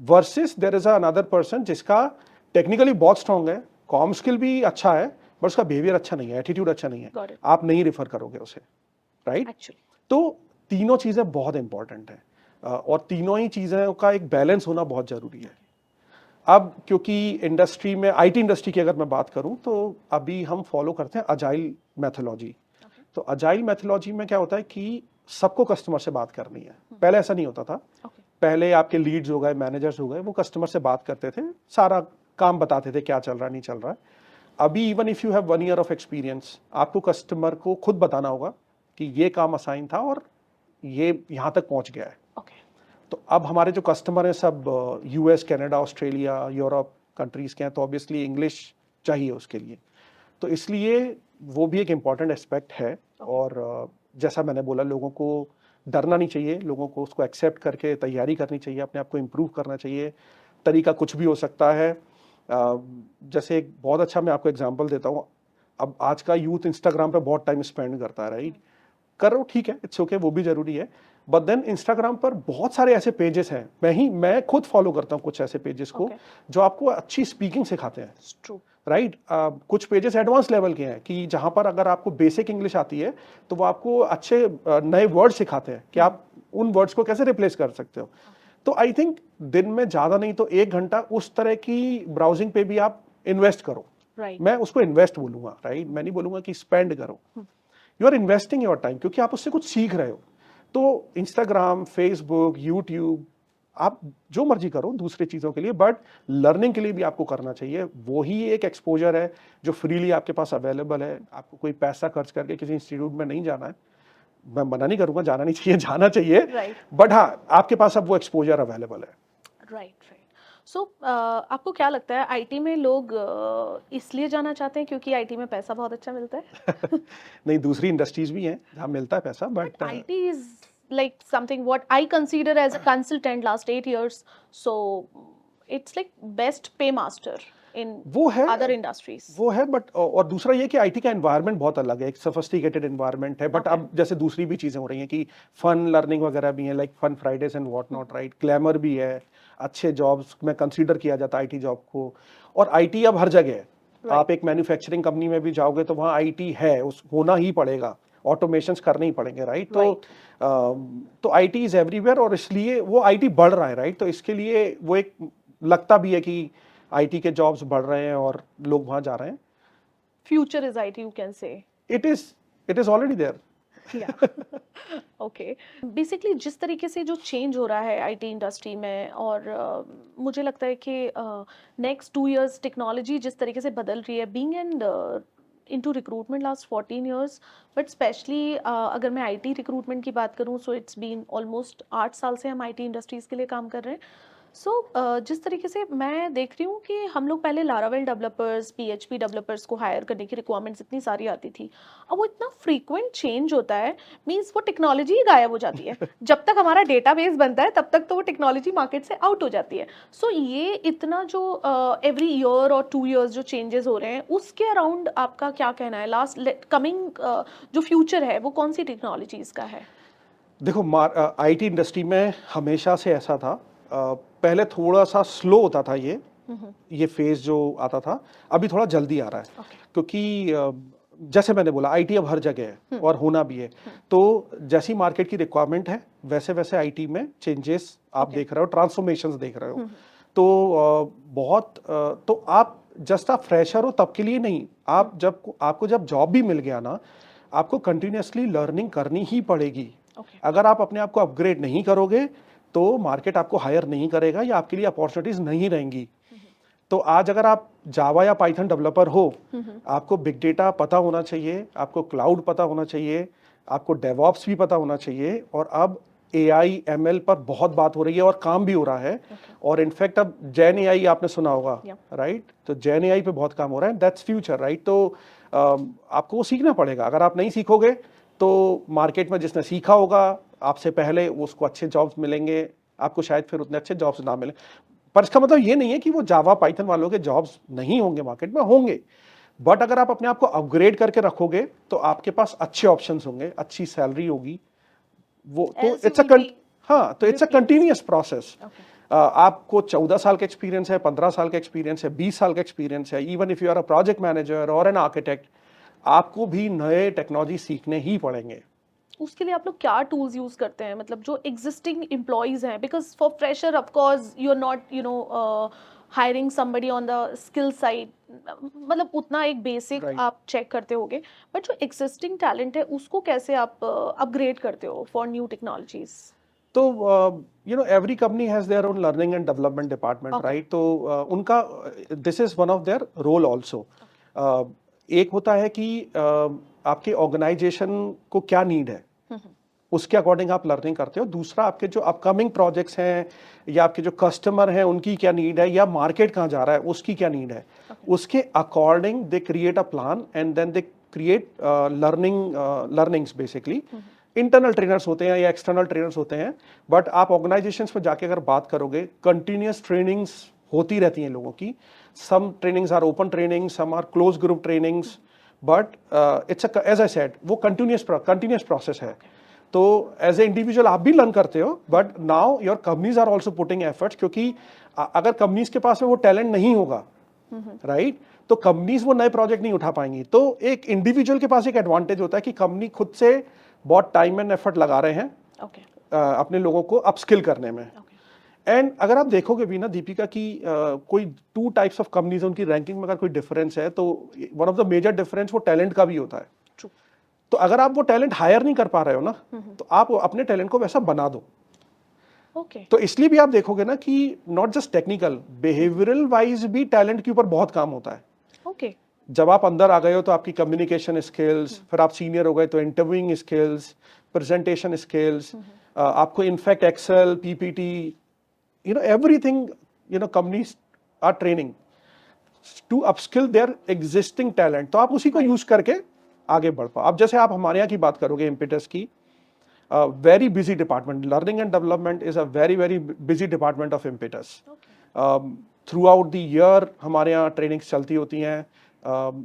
S1: versus there is another person जिसका टेक्निकली बहुत स्ट्रांग है, कॉम स्किल भी अच्छा है, बट उसका बिहेवियर अच्छा नहीं है, एटीट्यूड अच्छा नहीं है,
S2: Got it.
S1: आप नहीं रेफर करोगे उसे, राइट?
S2: एक्चुअली।
S1: तो तीनों चीजें बहुत इंपॉर्टेंट है और तीनों ही चीजें का एक बैलेंस होना बहुत जरूरी है। अब क्योंकि इंडस्ट्री में, आईटी इंडस्ट्री की अगर मैं बात करूं तो अभी हम फॉलो करते हैं अजाइल मैथोलॉजी। तो अजाइल मैथोलॉजी में क्या होता है कि सबको कस्टमर से बात करनी है। पहले ऐसा नहीं होता था, पहले आपके लीड्स हो गए, मैनेजर्स हो गए, वो कस्टमर से बात करते थे, सारा काम बताते थे क्या चल रहा है नहीं चल रहा है। अभी even if you have 1 year of experience, आपको कस्टमर को खुद बताना होगा कि ये काम असाइन था और ये यहाँ तक पहुँच गया है।
S2: ओके।
S1: तो अब हमारे जो कस्टमर हैं सब US, Canada, Australia, Europe countries के हैं, तो ऑब्वियसली इंग्लिश चाहिए उसके लिए। तो इसलिए वो भी एक इम्पॉर्टेंट एस्पेक्ट है। और जैसा मैंने बोला, लोगों को डरना नहीं चाहिए, लोगों को उसको एक्सेप्ट करके तैयारी करनी चाहिए, अपने आप को इम्प्रूव करना चाहिए। तरीका कुछ भी हो सकता है। जैसे एक बहुत अच्छा मैं आपको एग्जांपल देता हूँ। अब आज का यूथ इंस्टाग्राम पे बहुत टाइम स्पेंड करता है, राइट? करो, ठीक है, इट्स ओके, वो भी जरूरी है। बट देन इंस्टाग्राम पर बहुत सारे ऐसे पेजेस हैं, मैं खुद फॉलो करता हूँ कुछ ऐसे पेजेस को जो आपको अच्छी स्पीकिंग सिखाते हैं,
S2: ट्रू।
S1: राइट? कुछ पेजेस एडवांस लेवल के हैं कि जहां पर अगर आपको बेसिक इंग्लिश आती है तो वो आपको अच्छे नए वर्ड सिखाते हैं कि आप उन वर्ड्स को कैसे रिप्लेस कर सकते हो। तो आई थिंक दिन में ज्यादा नहीं तो 1 घंटा उस तरह की ब्राउजिंग पे भी आप इन्वेस्ट करो।
S2: राइट।
S1: मैं उसको इन्वेस्ट बोलूंगा, राइट? मैं नहीं बोलूंगा कि स्पेंड करो। You are investing your time, क्योंकि आप उससे कुछ सीख रहे हो। तो इंस्टाग्राम, फेसबुक, यूट्यूब, आप जो मर्जी करो दूसरी चीजों के लिए, बट लर्निंग के लिए भी आपको करना चाहिए। वो ही एक एक्सपोजर है जो फ्रीली आपके पास अवेलेबल है। आपको कोई पैसा खर्च करके किसी इंस्टीट्यूट में नहीं जाना है। मैं मना नहीं करूंगा, जाना नहीं चाहिए, जाना चाहिए,
S2: राइट।
S1: बट हाँ, आपके पास अब वो एक्सपोजर अवेलेबल है।
S2: राइट। सो आपको क्या लगता है आईटी में लोग इसलिए जाना चाहते हैं क्योंकि आईटी में पैसा बहुत अच्छा मिलता है?
S1: नहीं, दूसरी इंडस्ट्रीज भी हैं जहाँ मिलता है पैसा, but
S2: IT is like something what I consider as a consultant last 8 years. So it's like best pay master in
S1: वो है,
S2: other industries.
S1: वो है, बट और दूसरा ये कि आईटी का एनवायरनमेंट बहुत अलग है, एक सोफिस्टिकेटेड एनवायरनमेंट है। बट अब जैसे दूसरी भी चीजें हो रही हैं कि फन लर्निंग वगैरह भी है, like fun Fridays and what not, right? Glamour भी है, अच्छे जॉब्स में कंसीडर किया जाता है आईटी जॉब को। और आईटी अब हर जगह है, आप एक मैन्युफैक्चरिंग कंपनी में भी जाओगे तो वहाँ आईटी है, उस होना ही पड़ेगा, ऑटोमेशंस करने ही पड़ेंगे, राइट? तो आईटी इज एवरीवेयर, और इसलिए वो आईटी बढ़ रहा है, राइट? तो इसके लिए वो एक लगता भी है कि आईटी के जॉब्स बढ़ रहे हैं और लोग वहाँ जा रहे हैं।
S2: Future is IT, you can say.
S1: It is already there.
S2: या ओके, बेसिकली जिस तरीके से जो चेंज हो रहा है आईटी इंडस्ट्री में, और मुझे लगता है कि नेक्स्ट 2 years टेक्नोलॉजी जिस तरीके से बदल रही है, being and into recruitment last 14 years, but specially अगर मैं आईटी रिक्रूटमेंट की बात करूं, सो इट्स बीन ऑलमोस्ट 8 साल से हम आईटी इंडस्ट्रीज़ के लिए काम कर रहे हैं। सो जिस तरीके से मैं देख रही हूँ कि हम लोग पहले लारावेल डेवलपर्स, पीएचपी डेवलपर्स को हायर करने की रिक्वायरमेंट्स इतनी सारी आती थी, अब वो इतना फ्रीक्वेंट चेंज होता है, मींस वो टेक्नोलॉजी ही गायब हो जाती है। जब तक हमारा डेटाबेस बनता है तब तक तो वो टेक्नोलॉजी मार्केट से आउट हो जाती है। सो ये इतना जो एवरी ईयर और 2 years जो चेंजेस हो रहे हैं, उसके अराउंड आपका क्या कहना है? लास्ट कमिंग जो फ्यूचर है वो कौन सी टेक्नोलॉजीज का है?
S1: देखो, आईटी इंडस्ट्री में हमेशा से ऐसा था, पहले थोड़ा सा स्लो होता था ये फेज जो आता था, अभी थोड़ा जल्दी आ रहा है।
S2: Okay.
S1: क्योंकि जैसे मैंने बोला, आईटी अब हर जगह है और होना भी है। तो जैसी मार्केट की रिक्वायरमेंट है वैसे वैसे आईटी में चेंजेस आप देख रहे हो, ट्रांसफॉर्मेशंस देख रहे हो। तो तो आप जस्ट आप फ्रेशर हो तब के लिए नहीं, आपको जब जॉब भी मिल गया ना, आपको कंटिन्यूअसली लर्निंग करनी ही पड़ेगी।
S2: Okay.
S1: अगर आप अपने आप को अपग्रेड नहीं करोगे तो मार्केट आपको हायर नहीं करेगा या आपके लिए अपॉर्चुनिटीज नहीं रहेंगी। तो आज अगर आप जावा या पाइथन डेवलपर हो, आपको बिग डेटा पता होना चाहिए, आपको क्लाउड पता होना चाहिए, आपको डेवऑप्स भी पता होना चाहिए, और अब एआई एमएल पर बहुत बात हो रही है और काम भी हो रहा है। और इनफैक्ट अब जेन एआई आपने सुना होगा, राइट? तो जेन एआई पे बहुत काम हो रहा है, दैट्स फ्यूचर, राइट? तो आपको वो सीखना पड़ेगा। अगर आप नहीं सीखोगे तो मार्केट में जिसने सीखा होगा आपसे पहले, उसको अच्छे जॉब्स मिलेंगे, आपको शायद फिर उतने अच्छे जॉब्स ना मिले। पर इसका मतलब ये नहीं है कि वो जावा पाइथन वालों के जॉब्स नहीं होंगे, मार्केट में होंगे। बट अगर आप अपने आप को अपग्रेड करके रखोगे तो आपके पास अच्छे ऑप्शंस होंगे, अच्छी सैलरी होगी। वो तो इट्स अ कंटिन्यूअस प्रोसेस। आपको 14 साल का एक्सपीरियंस है, 15 साल का एक्सपीरियंस है, 20 साल का एक्सपीरियंस है, even if you are a project manager और एन आर्किटेक्ट, आपको भी नए टेक्नोलॉजी सीखने ही पड़ेंगे।
S2: उसके लिए आप लोग क्या टूल्स यूज करते हैं, मतलब जो एग्जिस्टिंग एम्प्लॉयज हैं? Because for fresher of course you are not hiring somebody on the skill side, मतलब उतना एक बेसिक आप चेक करते होगे, बट जो एग्जिस्टिंग टैलेंट है उसको कैसे आप अपग्रेड करते हो फॉर न्यू टेक्नोलॉजीज?
S1: तो every company has their own learning and development department, right? तो उनका this is one of their role also. एक होता है कि आपके ऑर्गेनाइजेशन को क्या नीड है, उसके अकॉर्डिंग आप लर्निंग करते हो। दूसरा, आपके जो अपकमिंग प्रोजेक्ट्स हैं या आपके जो कस्टमर हैं उनकी क्या नीड है, या मार्केट कहाँ जा रहा है उसकी क्या नीड है, उसके according they create a plan and then they create learnings. Basically internal trainers होते हैं या एक्सटर्नल ट्रेनर्स होते हैं, बट आप ऑर्गेनाइजेशंस में जाके अगर बात करोगे, कंटिन्यूअस ट्रेनिंग्स होती रहती हैं लोगों की। Some trainings are open training, some are close group trainings, but it's as I said, वो कंटिन्यूअस प्रोसेस है। तो एज ए इंडिविजुअल आप भी लर्न करते हो, but now your companies are also putting efforts, क्योंकि अगर कंपनीज के पास में वो टैलेंट नहीं होगा, राइट, तो कंपनीज वो नए प्रोजेक्ट नहीं उठा पाएंगी। तो एक इंडिविजुअल के पास एक एडवांटेज होता है कि कंपनी खुद से बहुत टाइम एंड एफर्ट लगा रहे हैं अपने लोगों को अपस्किल करने में। एंड अगर आप देखोगे भी ना दीपिका की कोई 2 टाइप्स ऑफ कंपनीज, उनकी रैंकिंग में अगर कोई डिफरेंस है तो one of the major difference वो टैलेंट का भी होता है। तो अगर आप वो टैलेंट हायर नहीं कर पा रहे हो ना, तो आप अपने टैलेंट को वैसा बना दो। तो इसलिए भी आप देखोगे ना कि not just technical, behavioural wise भी टैलेंट के ऊपर बहुत काम होता है। जब आप अंदर आ गए हो तो आपकी कम्युनिकेशन स्किल्स, फिर आप सीनियर हो गए तो इंटरव्यूइंग स्किल्स, प्रेजेंटेशन स्किल्स, आपको in fact excel, PPT, everything, companies are training to upskill their existing talent. तो आप उसी को यूज करके आगे बढ़ पाओ। अब जैसे आप हमारे यहाँ की बात करोगे, इम्पिटस की, very busy department, learning and development is a very very busy department of impetus. Through out the year हमारे यहाँ ट्रेनिंग्स चलती होती हैं।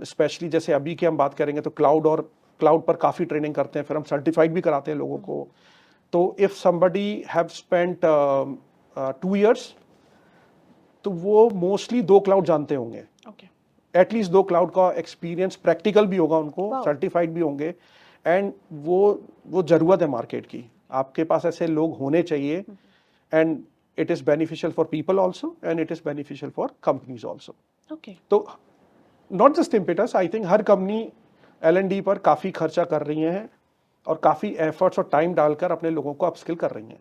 S1: स्पेशली जैसे अभी की हम बात करेंगे तो क्लाउड पर काफ़ी ट्रेनिंग करते हैं, फिर हम सर्टिफाइड भी कराते हैं लोगों को। तो if somebody have spent 2 years, तो वो मोस्टली 2 क्लाउड जानते होंगे। एटलीस्ट 2 क्लाउड का एक्सपीरियंस प्रैक्टिकल भी होगा उनको,
S2: Wow.
S1: सर्टिफाइड भी होंगे, एंड वो ज़रूरत है मार्केट की, आपके पास ऐसे लोग होने चाहिए, and it is beneficial for people also and it is beneficial for companies also.
S2: Okay.
S1: तो not just impetus, I think हर कंपनी L&D पर काफ़ी खर्चा कर रही हैं और काफ़ी एफर्ट्स और टाइम डालकर अपने लोगों को अपस्किल कर रही हैं।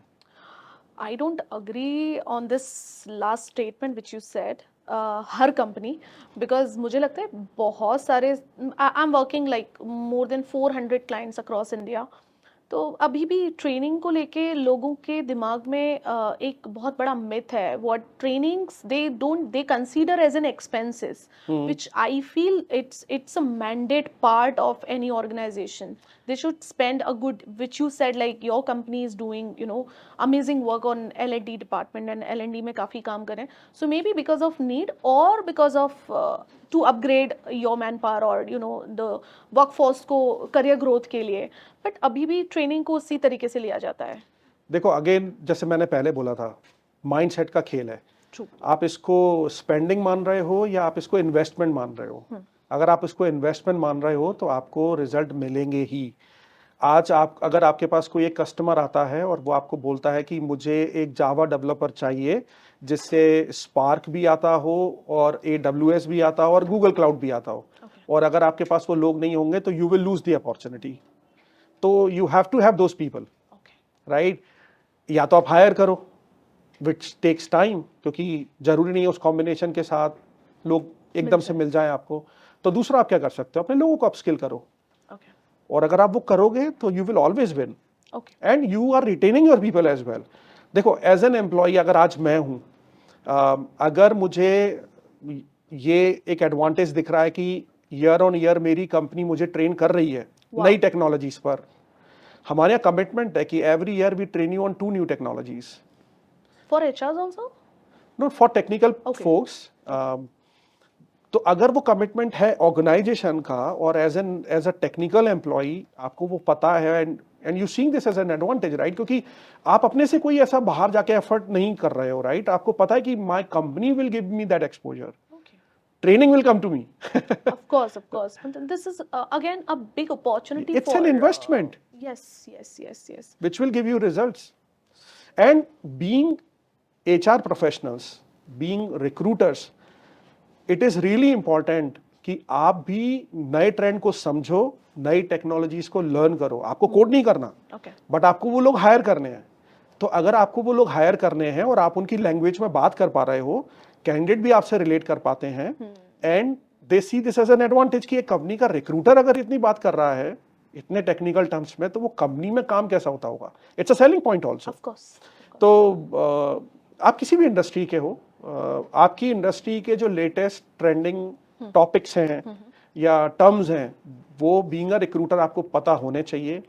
S2: I don't agree on this last statement which you said. Her company, because मुझे लगता है बहुत सारे, I am working like more than 400 clients across India, तो अभी भी ट्रेनिंग को लेके लोगों के दिमाग में एक बहुत बड़ा मिथ है, what trainings they consider as an expenses, which I feel it's a mandate part of any organization. They should spend a good, which you said like your company is doing, amazing work on L&D department and L&D में काफी काम करें. So maybe because of need or because of to upgrade your manpower or the workforce को career growth के लिए, but अभी भी training को उसी तरीके से लिया जाता है.
S1: देखो अगेन, जैसे मैंने पहले बोला था, माइंडसेट का खेल है।
S2: True.
S1: आप इसको स्पेंडिंग मान रहे हो या आप इसको इन्वेस्टमेंट मान रहे हो। अगर आप इसको इन्वेस्टमेंट मान रहे हो तो आपको रिजल्ट मिलेंगे ही। आज आप, अगर आपके पास कोई एक कस्टमर आता है और वो आपको बोलता है कि मुझे एक जावा डेवलपर चाहिए जिससे स्पार्क भी आता हो और AWS भी आता हो और गूगल क्लाउड भी आता हो, और अगर आपके पास वो लोग नहीं होंगे तो you will lose the opportunity. तो you have to have those people, right? या तो आप हायर करो, विच टेक्स टाइम, क्योंकि जरूरी नहीं है उस कॉम्बिनेशन के साथ लोग एकदम से मिल जाए आपको। तो दूसरा आप क्या कर सकते हो, अपने लोगों को अपस्किल करो,
S2: Okay.
S1: और अगर आप वो करोगे तो you will always win,
S2: Okay.
S1: And you are retaining your people as well. देखो एज एन एम्प्लॉय, अगर आज मैं हूं, अगर मुझे ये एक एडवांटेज दिख रहा है कि ईयर ऑन ईयर मेरी कंपनी मुझे ट्रेन कर रही है नई टेक्नोलॉजीज पर, हमारे यहाँ कमिटमेंट है कि every year we train you on 2 new technologies.
S2: For HRs also?
S1: Not for technical
S2: Okay.
S1: Folks. तो अगर वो कमिटमेंट है ऑर्गेनाइजेशन का, और एज अ टेक्निकल एम्प्लॉय आपको वो पता है, and you seeing this as an advantage, right? क्योंकि आप अपने से कोई ऐसा बाहर जाके एफर्ट नहीं कर रहे हो, राइट? आपको पता है कि my company will give me that exposure,
S2: Okay.
S1: Training will come to me.
S2: Of course, of course. But then this is again a big opportunity
S1: It's
S2: for
S1: an investment.
S2: Yes, yes, yes, yes.
S1: which will give you results. And being HR professionals, being recruiters, it is really important कि आप भी नए trend को समझो, नई technologies को learn करो। आपको कोड नहीं करना,
S2: Okay.
S1: बट आपको वो लोग हायर करने हैं। तो अगर आपको वो लोग हायर करने हैं और आप उनकी लैंग्वेज में बात कर पा रहे हो, कैंडिडेट भी आपसे रिलेट कर पाते हैं, and they see this as an advantage कि एक कंपनी का रिक्रूटर अगर इतनी बात कर रहा है इतने टेक्निकल टर्म्स में, तो वो कंपनी में काम कैसा होता होगा। It's a selling point also.
S2: Of course.
S1: तो आप किसी भी इंडस्ट्री के हो, आपकी इंडस्ट्री के जो लेटेस्ट ट्रेंडिंग टॉपिक्स हैं या टर्म्स हैं, वो बीइंग अ रिक्रूटर आपको पता होने चाहिए,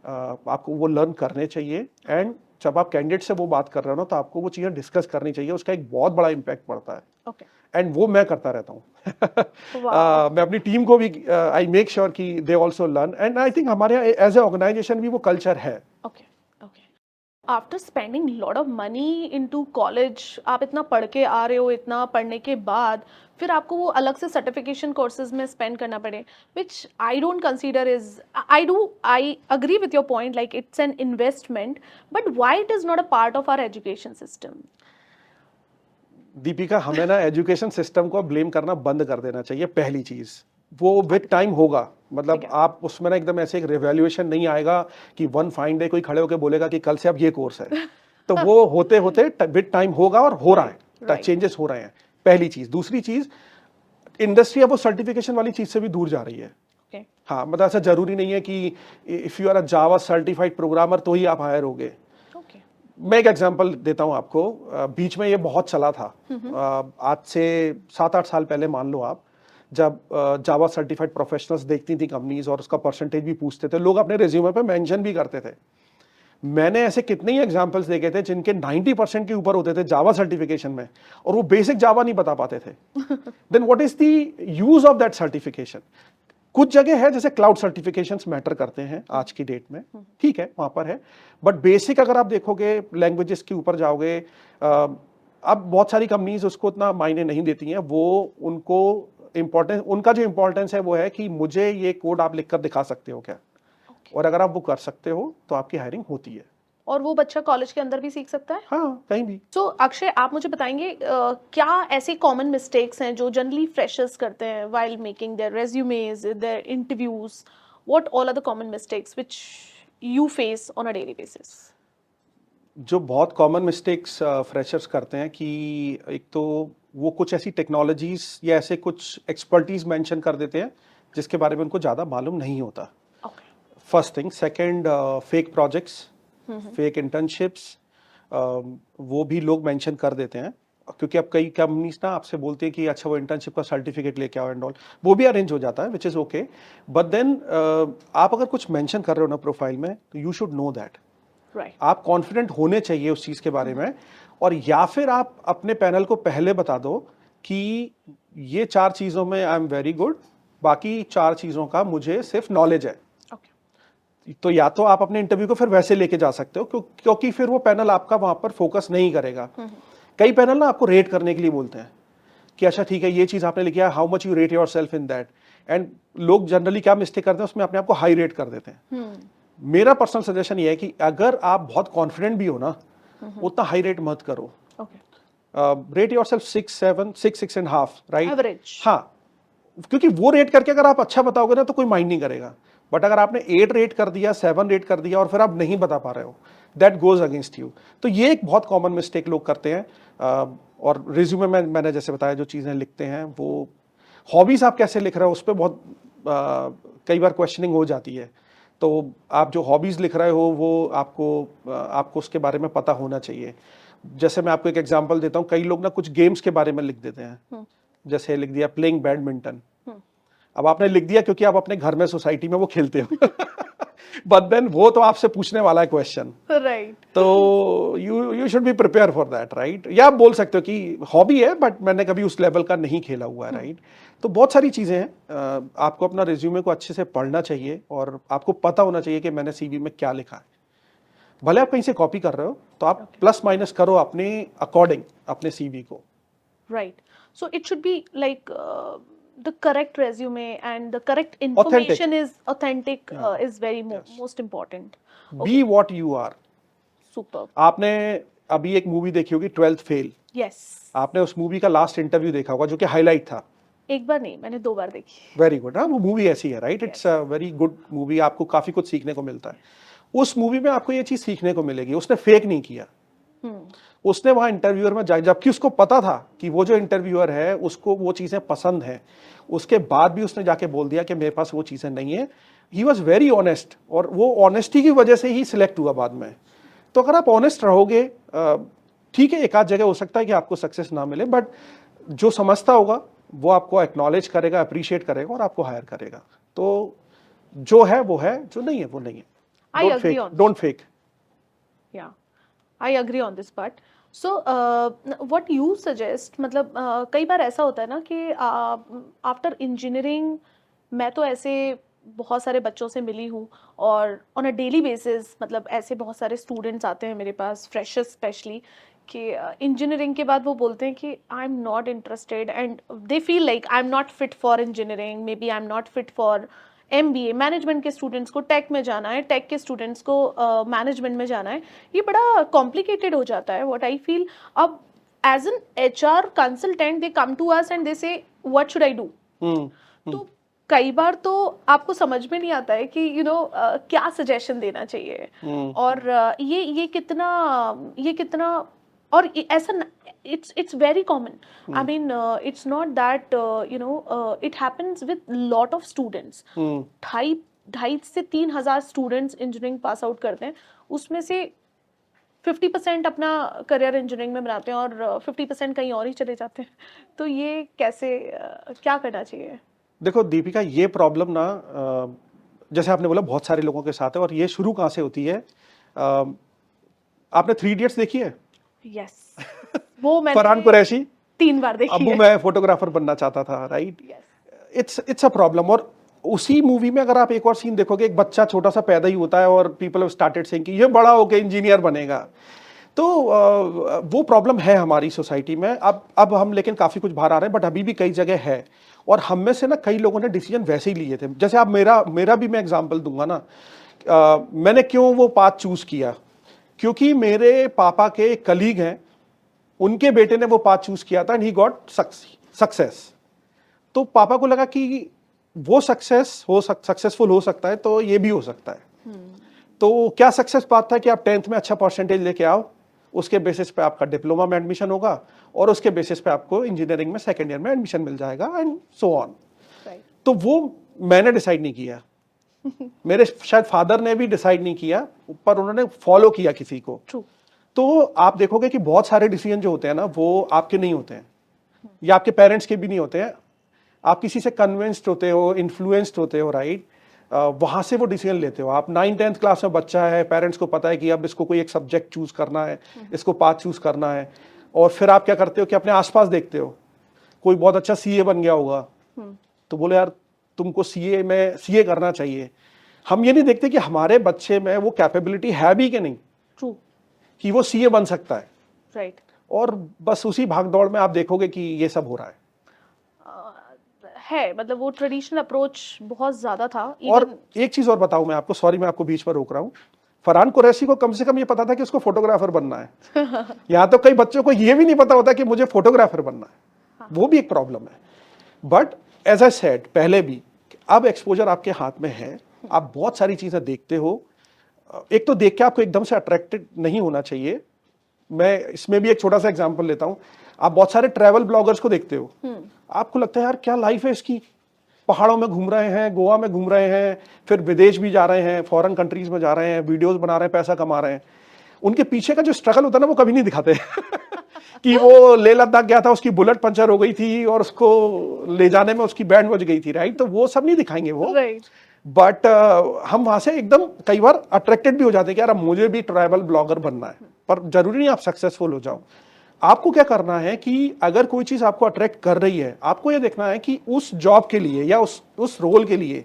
S1: आपको वो लर्न करने चाहिए, एंड जब आप कैंडिडेट से वो बात कर रहे हो ना, तो आपको वो चीज़ें डिस्कस करनी चाहिए। उसका एक बहुत बड़ा इम्पैक्ट पड़ता है,
S2: Okay.
S1: एंड वो मैं करता रहता हूँ।
S2: Wow.
S1: मैं अपनी टीम को भी आई मेक श्योर कि they also learn, and I think हमारे यहाँ एज ए ऑर्गेनाइजेशन भी वो कल्चर है।
S2: Okay. Okay. After spending lot of money into college, आप इतना पढ़ के आ रहे हो, इतना पढ़ने के बाद फिर आपको वो अलग से सर्टिफिकेशन कोर्सेज में स्पेंड करना पड़े, which I don't consider is, I agree with your point, like it's an investment, but why it is not a part of our education system?
S1: Deepika, हमें ना एजुकेशन सिस्टम को ब्लेम करना बंद कर देना चाहिए। पहली चीज, वो विद टाइम होगा, मतलब आप उसमें ना एकदम ऐसे एक रिवैल्यूएशन नहीं आएगा कि वन फाइन डे कोई खड़े होकर बोलेगा कि कल से अब ये कोर्स है। तो वो होते होते विद टाइम होगा, और हो रहा है, चेंजेस हो रहे हैं। पहली चीज। दूसरी चीज, इंडस्ट्री अब वो सर्टिफिकेशन वाली चीज से भी दूर जा रही है।
S2: Okay.
S1: हाँ, मतलब ऐसा जरूरी नहीं है कि if you are a Java certified programmer तो ही आप हायर होगे।
S2: Okay.
S1: मैं एक एग्जांपल देता हूं आपको। बीच में ये बहुत चला था, आज से 7-8 साल पहले मान लो आप, जब जावा सर्टिफाइड प्रोफेशनल्स देखती थी कंपनीज और उसका परसेंटेज भी पूछते थे, लोग अपने रिज्यूमे पे मेंशन भी करते थे। मैंने ऐसे कितने ही एग्जांपल्स देखे थे जिनके 90% के ऊपर होते थे जावा सर्टिफिकेशन में, और वो बेसिक जावा नहीं बता पाते थे। Then what is the use of that certification? कुछ जगह है जैसे क्लाउड सर्टिफिकेशंस मैटर करते हैं आज की डेट में, ठीक है, वहां पर है, बट बेसिक अगर आप देखोगे, लैंग्वेजेस के ऊपर जाओगे, अब बहुत सारी कंपनीज उसको उतना मायने नहीं देती हैं। वो उनको इम्पोर्टेंस, उनका जो इम्पोर्टेंस है वो है कि मुझे ये कोड आप लिखकर दिखा सकते हो क्या, और अगर आप वो कर सकते हो तो आपकी हायरिंग होती है।
S2: और वो बच्चा कॉलेज के अंदर भी सीख सकता है?
S1: हाँ, कहीं भी।
S2: तो अक्षय, आप मुझे बताएंगे क्या ऐसे कॉमन मिस्टेक्स हैं जो जनरली फ्रेशर्स करते हैं while making their resumes, their interviews? What all are the common mistakes which you face on a daily basis?
S1: जो बहुत कॉमन मिस्टेक्स फ्रेशर्स करते हैं कि एक तो वो कुछ ऐसी टेक्नोलॉजीज या ऐसे कुछ एक्सपर्टीज मेंशन कर देते हैं जिसके बारे में उनको ज़्यादा मालूम नहीं होता।
S2: Okay.
S1: First thing. Second, fake projects, fake internships, वो भी लोग मेंशन कर देते हैं, क्योंकि अब कई कंपनीज ना आपसे बोलती है कि अच्छा वो इंटर्नशिप का सर्टिफिकेट लेके आओ एंड ऑल, वो भी अरेंज हो जाता है which is okay. But then आप अगर कुछ मेंशन कर रहे हो ना प्रोफाइल में, तो you should know that.
S2: Right.
S1: आप कॉन्फिडेंट होने चाहिए उस चीज़ के बारे में, और या फिर आप अपने पैनल को पहले बता दो कि ये 4 चीज़ों में आई एम वेरी गुड, बाकी 4 चीज़ों का मुझे सिर्फ नॉलेज है।
S2: ओके।
S1: तो या तो आप अपने इंटरव्यू को फिर वैसे लेके जा सकते हो, क्योंकि फिर वो पैनल आपका वहां पर फोकस नहीं करेगा। कई पैनल ना आपको रेट करने के लिए बोलते हैं कि अच्छा ठीक है ये चीज़ आपने लिखी है, how much you rate your self in that, and लोग जनरली क्या मिस्टेक करते हैं, उसमें अपने आप को हाई रेट कर देते हैं। मेरा पर्सनल सजेशन ये है कि अगर आप बहुत कॉन्फिडेंट भी हो ना, उतना हाई रेट मत करो। Rate your self 6, 7, 6.5, right?
S2: Average.
S1: हाँ, क्योंकि वो रेट करके अगर आप अच्छा बताओगे ना तो कोई माइंड नहीं करेगा। बट अगर आपने 8 रेट कर दिया, 7 रेट कर दिया और फिर आप नहीं बता पा रहे हो, दैट गोज अगेंस्ट यू। तो ये एक बहुत कॉमन मिस्टेक लोग करते हैं। और रिज्यूमे में मैंने जैसे बताया जो चीज़ें लिखते हैं, वो हॉबीज़ आप कैसे लिख रहे हो उस पर बहुत कई बार क्वेश्चनिंग हो जाती है। तो आप जो हॉबीज़ लिख रहे हो वो आपको उसके बारे में पता होना चाहिए। जैसे मैं आपको एक एग्जांपल देता हूँ, कई लोग ना कुछ गेम्स के बारे में लिख देते हैं, जैसे लिख दिया प्लेइंग बैडमिंटन। अब आपने लिख दिया क्योंकि आप अपने घर में सोसाइटी में वो खेलते हो बट देन वो तो आपसे पूछने वाला है क्वेश्चन,
S2: राइट।
S1: तो you should be prepare for that, right? या आप बोल सकते हो कि हॉबी है बट मैंने कभी उस लेवल का नहीं खेला हुआ है, राइट? तो बहुत सारी चीज़ें हैं। आपको अपना रिज्यूमे को अच्छे से पढ़ना चाहिए और आपको पता होना चाहिए कि मैंने सीवी में क्या लिखा है। भले आप कहीं से कॉपी कर रहे हो तो आप प्लस माइनस करो अपने अकॉर्डिंग अपने सीवी को।
S2: Right. So it should be like the correct resume and the correct information is authentic, is very most important.
S1: Be what you are.
S2: Superb.
S1: आपने अभी एक मूवी देखी होगी 12th फेल,
S2: Yes.
S1: आपने उस मूवी का लास्ट इंटरव्यू देखा होगा जो कि हाईलाइट था।
S2: एक बार नहीं, मैंने 2 बार देखी।
S1: Very good. हाँ, वो मूवी ऐसी है, right? It's a very good movie, आपको काफी कुछ सीखने को मिलता है उस मूवी में। आपको ये चीज सीखने को मिलेगी, उसने फेक नहीं किया। उसने वहां इंटरव्यूअर में जबकि उसको पता था कि वो जो इंटरव्यूअर है उसको वो चीजें पसंद हैं, उसके बाद भी उसने जाके बोल दिया कि मेरे पास वो चीजें नहीं है। ही वॉज वेरी ऑनेस्ट, और वो ऑनेस्टी की वजह से ही सिलेक्ट हुआ बाद में। तो अगर आप ऑनेस्ट रहोगे, ठीक है एक आध जगह हो सकता है कि आपको सक्सेस ना मिले, बट जो समझता होगा वो आपको एक्नॉलेज करेगा, अप्रिशिएट करेगा और आपको हायर करेगा। तो जो है वो है, जो नहीं है वो नहीं है।
S2: I agree on
S1: don't fake.
S2: Yeah, I agree on this part. So, what you suggest, मतलब कई बार ऐसा होता है ना कि आफ्टर इंजीनियरिंग, मैं तो ऐसे बहुत सारे बच्चों से मिली हूँ और ऑन अ डेली बेसिस, मतलब ऐसे बहुत सारे स्टूडेंट्स आते हैं मेरे पास, फ्रेशर्स स्पेशली, कि इंजीनियरिंग के बाद वो बोलते हैं कि I am not interested and they feel like I am not fit for engineering, maybe I am not fit for MBA। Management के स्टूडेंट्स को टेक में जाना है, टेक के स्टूडेंट्स को मैनेजमेंट में जाना है। ये बड़ा कॉम्प्लिकेटेड हो जाता है, व्हाट आई फील। अब as an HR consultant they come to us and they say what should I do. तो कई बार तो आपको समझ में नहीं आता है कि क्या सजेशन देना चाहिए। और ये कितना और ऐसा it's very common. I mean, it's not that it happens with lot of students. 2,500 से 3,000 स्टूडेंट्स इंजीनियरिंग पास आउट करते हैं, उसमें से 50% अपना करियर इंजीनियरिंग में बनाते हैं और 50% कहीं और ही चले जाते हैं। तो ये कैसे, क्या करना चाहिए?
S1: देखो दीपिका, ये प्रॉब्लम ना जैसे आपने बोला बहुत सारे लोगों के साथ है, और ये शुरू कहाँ से होती है? आपने 3 इडियट्स देखी है?
S2: यस, वो मैंने
S1: फरहान कुरैशी
S2: 3 बार देखी
S1: अबू
S2: है।
S1: मैं फोटोग्राफर बनना चाहता था, राइट? It's a problem. और उसी मूवी में अगर आप एक और सीन देखोगे, एक बच्चा छोटा सा पैदा ही होता है और पीपल हैव स्टार्टेड सेइंग कि ये बड़ा होके इंजीनियर बनेगा। तो वो प्रॉब्लम है हमारी सोसाइटी में। अब हम लेकिन काफ़ी कुछ बाहर आ रहे हैं, बट अभी भी कई जगह है। और हम में से ना कई लोगों ने डिसीजन वैसे ही लिए थे। जैसे आप मेरा भी मैं एग्जांपल दूंगा ना। मैंने क्यों वो पाथ चूज किया, क्योंकि मेरे पापा के कलीग हैं, उनके बेटे ने वो पाथ चूज किया था एंड ही गॉट सक्सेस। तो पापा को लगा कि वो सक्सेसफुल हो सकता है, तो ये भी हो सकता है। तो क्या सक्सेस पाथ था कि आप 10th में अच्छा परसेंटेज लेके आओ, उसके बेसिस पे आपका डिप्लोमा में एडमिशन होगा और उसके बेसिस पे आपको इंजीनियरिंग में सेकेंड ईयर में एडमिशन मिल जाएगा एंड सो ऑन। तो वो मैंने डिसाइड नहीं किया, मेरे शायद फादर ने भी डिसाइड नहीं किया, पर उन्होंने फॉलो किया किसी को।
S2: True.
S1: तो आप देखोगे कि बहुत सारे डिसीजन जो होते हैं ना, वो आपके नहीं होते हैं या आपके पेरेंट्स के भी नहीं होते हैं। आप किसी से कन्विंस्ड होते हो, इन्फ्लुएंस्ड होते हो, राइट? वहां से वो डिसीजन लेते हो। आप 9th-10th क्लास में बच्चा है, पेरेंट्स को पता है कि अब इसको कोई एक सब्जेक्ट चूज करना है, इसको पाथ चूज करना है, और फिर आप क्या करते हो कि अपने आसपास देखते हो, कोई बहुत अच्छा सीए बन गया होगा, तो बोले यार तुमको सीए करना चाहिए। हम ये नहीं देखते कि हमारे बच्चे में वो कैपेबिलिटी है भी कि नहीं,
S2: True.
S1: कि वो सीए बन सकता है।
S2: Right.
S1: और बस उसी भागदौड़ में आप देखोगे कि ये सब हो रहा है।
S2: है मतलब वो ट्रेडिशनल अप्रोच बहुत ज्यादा था।
S1: और
S2: Even
S1: एक चीज और बताऊं मैं आपको, सॉरी मैं आपको बीच पर रोक रहा हूं, फरहान कुरैशी को कम से कम ये पता था कि उसको फोटोग्राफर बनना है। यहाँ तो कई बच्चों को ये भी नहीं पता होता कि मुझे फोटोग्राफर बनना है। वो भी एक प्रॉब्लम है। बट एज आई सेड पहले भी, अब एक्सपोजर आपके हाथ में है, आप बहुत सारी चीजें देखते हो। एक तो देख के आपको एकदम से अट्रैक्टेड नहीं होना चाहिए। मैं इसमें भी एक छोटा सा एग्जांपल लेता हूं। आप बहुत सारे ट्रैवल ब्लॉगर्स को देखते हो, आपको लगता है यार क्या लाइफ है इसकी, पहाड़ों में घूम रहे हैं, गोवा में घूम रहे हैं, फिर विदेश भी जा रहे हैं, फॉरेन कंट्रीज में जा रहे हैं, वीडियोस बना रहे हैं, पैसा कमा रहे हैं। उनके पीछे का जो स्ट्रगल होता है ना, वो कभी नहीं दिखाते। कि वो लेह लद्दाख गया था, उसकी बुलेट पंचर हो गई थी और उसको ले जाने में उसकी बैंड बज गई थी, राइट? तो वो सब नहीं दिखाएंगे वो।
S2: right.
S1: बट हम वहां से एकदम कई बार अट्रैक्टेड भी हो जाते हैं कि यार अब मुझे भी ट्रैवल ब्लॉगर बनना है। पर जरूरी नहीं आप सक्सेसफुल हो जाओ। आपको क्या करना है कि अगर कोई चीज आपको अट्रैक्ट कर रही है, आपको यह देखना है कि उस जॉब के लिए या उस रोल के लिए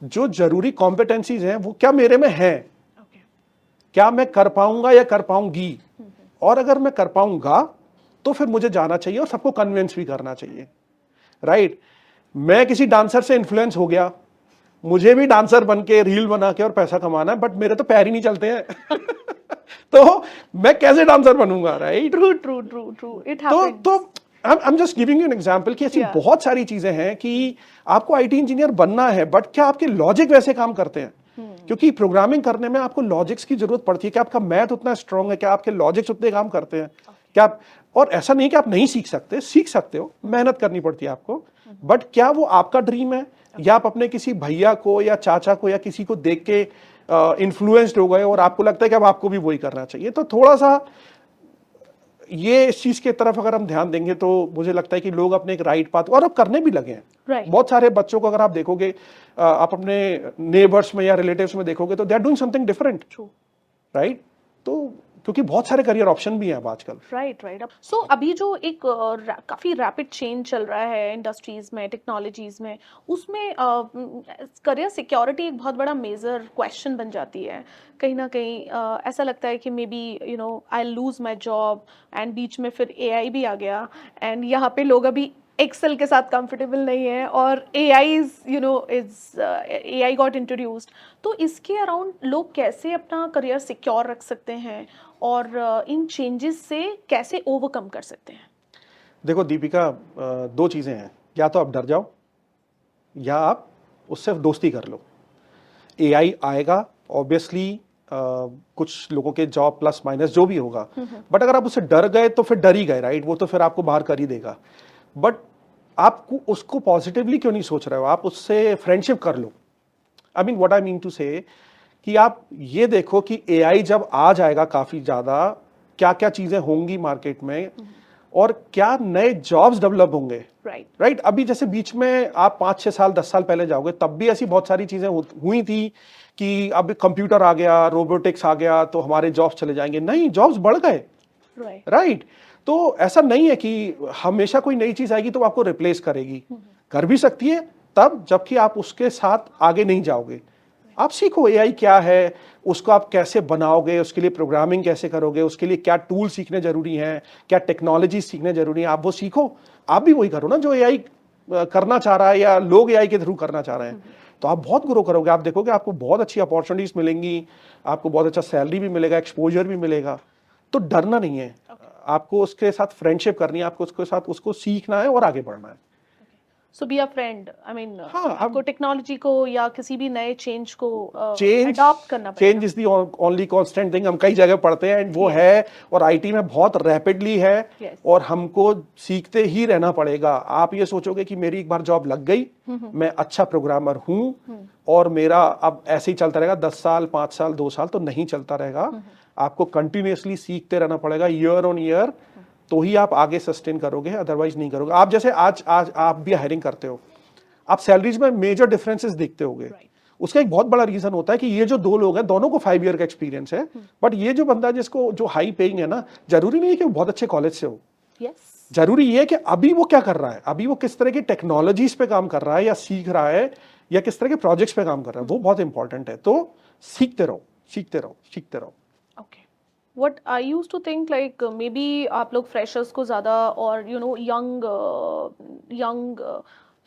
S1: जो जरूरी कॉम्पिटेंसीज हैं वो क्या मेरे में है,
S2: Okay.
S1: क्या मैं कर पाऊंगा या कर पाऊंगी। और अगर मैं कर पाऊंगा तो फिर मुझे जाना चाहिए और सबको कन्विंस भी करना चाहिए, राइट? मैं किसी डांसर से इन्फ्लुएंस हो गया, मुझे भी डांसर बन के रील बना के और पैसा कमाना है, बट मेरे तो पैर ही नहीं चलते हैं। तो मैं कैसे डांसर बनूंगा, राइट?
S2: True. It happens.
S1: तो I am just giving you an example कि ऐसी
S2: Yeah.
S1: बहुत सारी चीजें हैं कि आपको आईटी इंजीनियर बनना है, बट क्या आपके लॉजिक वैसे काम करते हैं? क्योंकि प्रोग्रामिंग करने में आपको लॉजिक्स की जरूरत पड़ती है कि आपका मैथ उतना स्ट्रांग है, क्या आपके लॉजिक्स उतने काम करते हैं, क्या आप, और ऐसा नहीं कि आप नहीं सीख सकते हो, मेहनत करनी पड़ती है आपको। बट क्या वो आपका ड्रीम है, या आप अपने किसी भैया को या चाचा को या किसी को देख के इन्फ्लुएंस्ड हो गए और आपको लगता है कि अब आपको भी वही करना चाहिए? तो थोड़ा सा ये इस चीज के तरफ अगर हम ध्यान देंगे तो मुझे लगता है कि लोग अपने एक राइट पाथ, और अब करने भी लगे हैं।
S2: Right.
S1: बहुत सारे बच्चों को अगर आप देखोगे, आप अपने नेबर्स में या रिलेटिव्स में देखोगे, तो they are doing something different,
S2: True.
S1: Right? तो क्योंकि बहुत सारे करियर ऑप्शन भी हैं अब आजकल।
S2: राइट। सो अभी जो एक काफ़ी रैपिड चेंज चल रहा है इंडस्ट्रीज़ में, टेक्नोलॉजीज़ में, उसमें करियर सिक्योरिटी एक बहुत बड़ा मेजर क्वेश्चन बन जाती है। कहीं ना कहीं ऐसा लगता है कि maybe I lose my job, and बीच में फिर एआई भी आ गया, एंड यहाँ पे लोग अभी एक्सेल के साथ कंफर्टेबल नहीं है, और एआई गॉट इंट्रोड्यूस्ड। तो इसके अराउंड लोग कैसे अपना करियर सिक्योर रख सकते हैं, और इन चेंजेस से कैसे ओवरकम कर सकते हैं?
S1: देखो दीपिका, दो चीजें हैं, या तो आप डर जाओ या आप उससे दोस्ती कर लो। एआई आएगा ऑब्वियसली, कुछ लोगों के जॉब प्लस माइनस जो भी होगा, बट अगर आप उससे डर गए तो फिर डर ही गए, राइट? वो तो फिर आपको बाहर कर ही देगा। बट आपको उसको पॉजिटिवली क्यों नहीं सोच रहे हो? आप उससे फ्रेंडशिप कर लो। I mean what I mean to say, कि आप ये देखो कि एआई जब आ जाएगा काफी ज्यादा, क्या क्या चीजें होंगी मार्केट में, और क्या नए जॉब्स डेवलप होंगे, राइट? अभी जैसे बीच में आप 5-6 साल 10 साल पहले जाओगे, तब भी ऐसी बहुत सारी चीजें हुई थी कि अब कंप्यूटर आ गया, रोबोटिक्स आ गया, तो हमारे जॉब्स चले जाएंगे। नहीं, जॉब्स बढ़ गए, राइट? तो ऐसा नहीं है कि हमेशा कोई नई चीज आएगी तो आपको रिप्लेस करेगी। कर भी सकती है तब जबकि आप उसके साथ आगे नहीं जाओगे, आप सीखो एआई क्या है, उसको आप कैसे बनाओगे, उसके लिए प्रोग्रामिंग कैसे करोगे, उसके लिए क्या टूल सीखने जरूरी हैं, क्या टेक्नोलॉजी सीखने जरूरी है, आप वो सीखो। आप भी वही करो ना जो एआई करना चाह रहा है या लोग एआई के थ्रू करना चाह रहे हैं। तो आप बहुत ग्रो करोगे, आप देखोगे आपको बहुत अच्छी अपॉर्चुनिटीज मिलेंगी, आपको बहुत अच्छा सैलरी भी मिलेगा, एक्सपोजर भी मिलेगा। तो डरना नहीं है, आपको उसके साथ फ्रेंडशिप करनी है, आपको उसके साथ उसको सीखना है और आगे बढ़ना है।
S2: So be a friend, I mean
S1: हाँ,
S2: आपको टेक्नोलॉजी को या किसी भी नए चेंज को
S1: चेंज
S2: अडॉप्ट करना
S1: चेंज
S2: पड़ेगा।
S1: Is the only constant thing. हम कई जगह पढ़ते हैं वो
S2: Yes.
S1: है, और आईटी में बहुत रैपिडली है,
S2: Yes.
S1: और हमको सीखते ही रहना पड़ेगा। आप ये सोचोगे कि मेरी एक बार जॉब लग गई, मैं अच्छा प्रोग्रामर हूं और मेरा अब ऐसे ही चलता रहेगा 10 साल 5 साल 2 साल, तो नहीं चलता रहेगा। आपको कंटिन्यूअसली सीखते रहना पड़ेगा ईयर ऑन ईयर, तो ही आप आगे सस्टेन करोगे, अदरवाइज नहीं करोगे। आप जैसे आज आज आप भी हायरिंग करते हो, आप सैलरीज में मेजर डिफरेंसेस देखते होगे। उसका एक बहुत बड़ा रीजन होता है कि ये जो दो लोग हैं दोनों को 5 ईयर का एक्सपीरियंस है, बट ये जो बंदा जिसको जो हाई पेइंग है ना, जरूरी नहीं है कि वो बहुत अच्छे कॉलेज से हो।
S2: यस,
S1: जरूरी ये है कि अभी वो क्या कर रहा है, अभी वो किस तरह की टेक्नोलॉजीज पे काम कर रहा है या सीख रहा है, या किस तरह के प्रोजेक्ट्स पे काम कर रहा है, वो बहुत इंपॉर्टेंट है। तो सीखते रहो, सीखते रहो, सीखते रहो।
S2: Okay. What I used to think like maybe आप लोग फ्रेशर्स को ज़्यादा और यंग यंग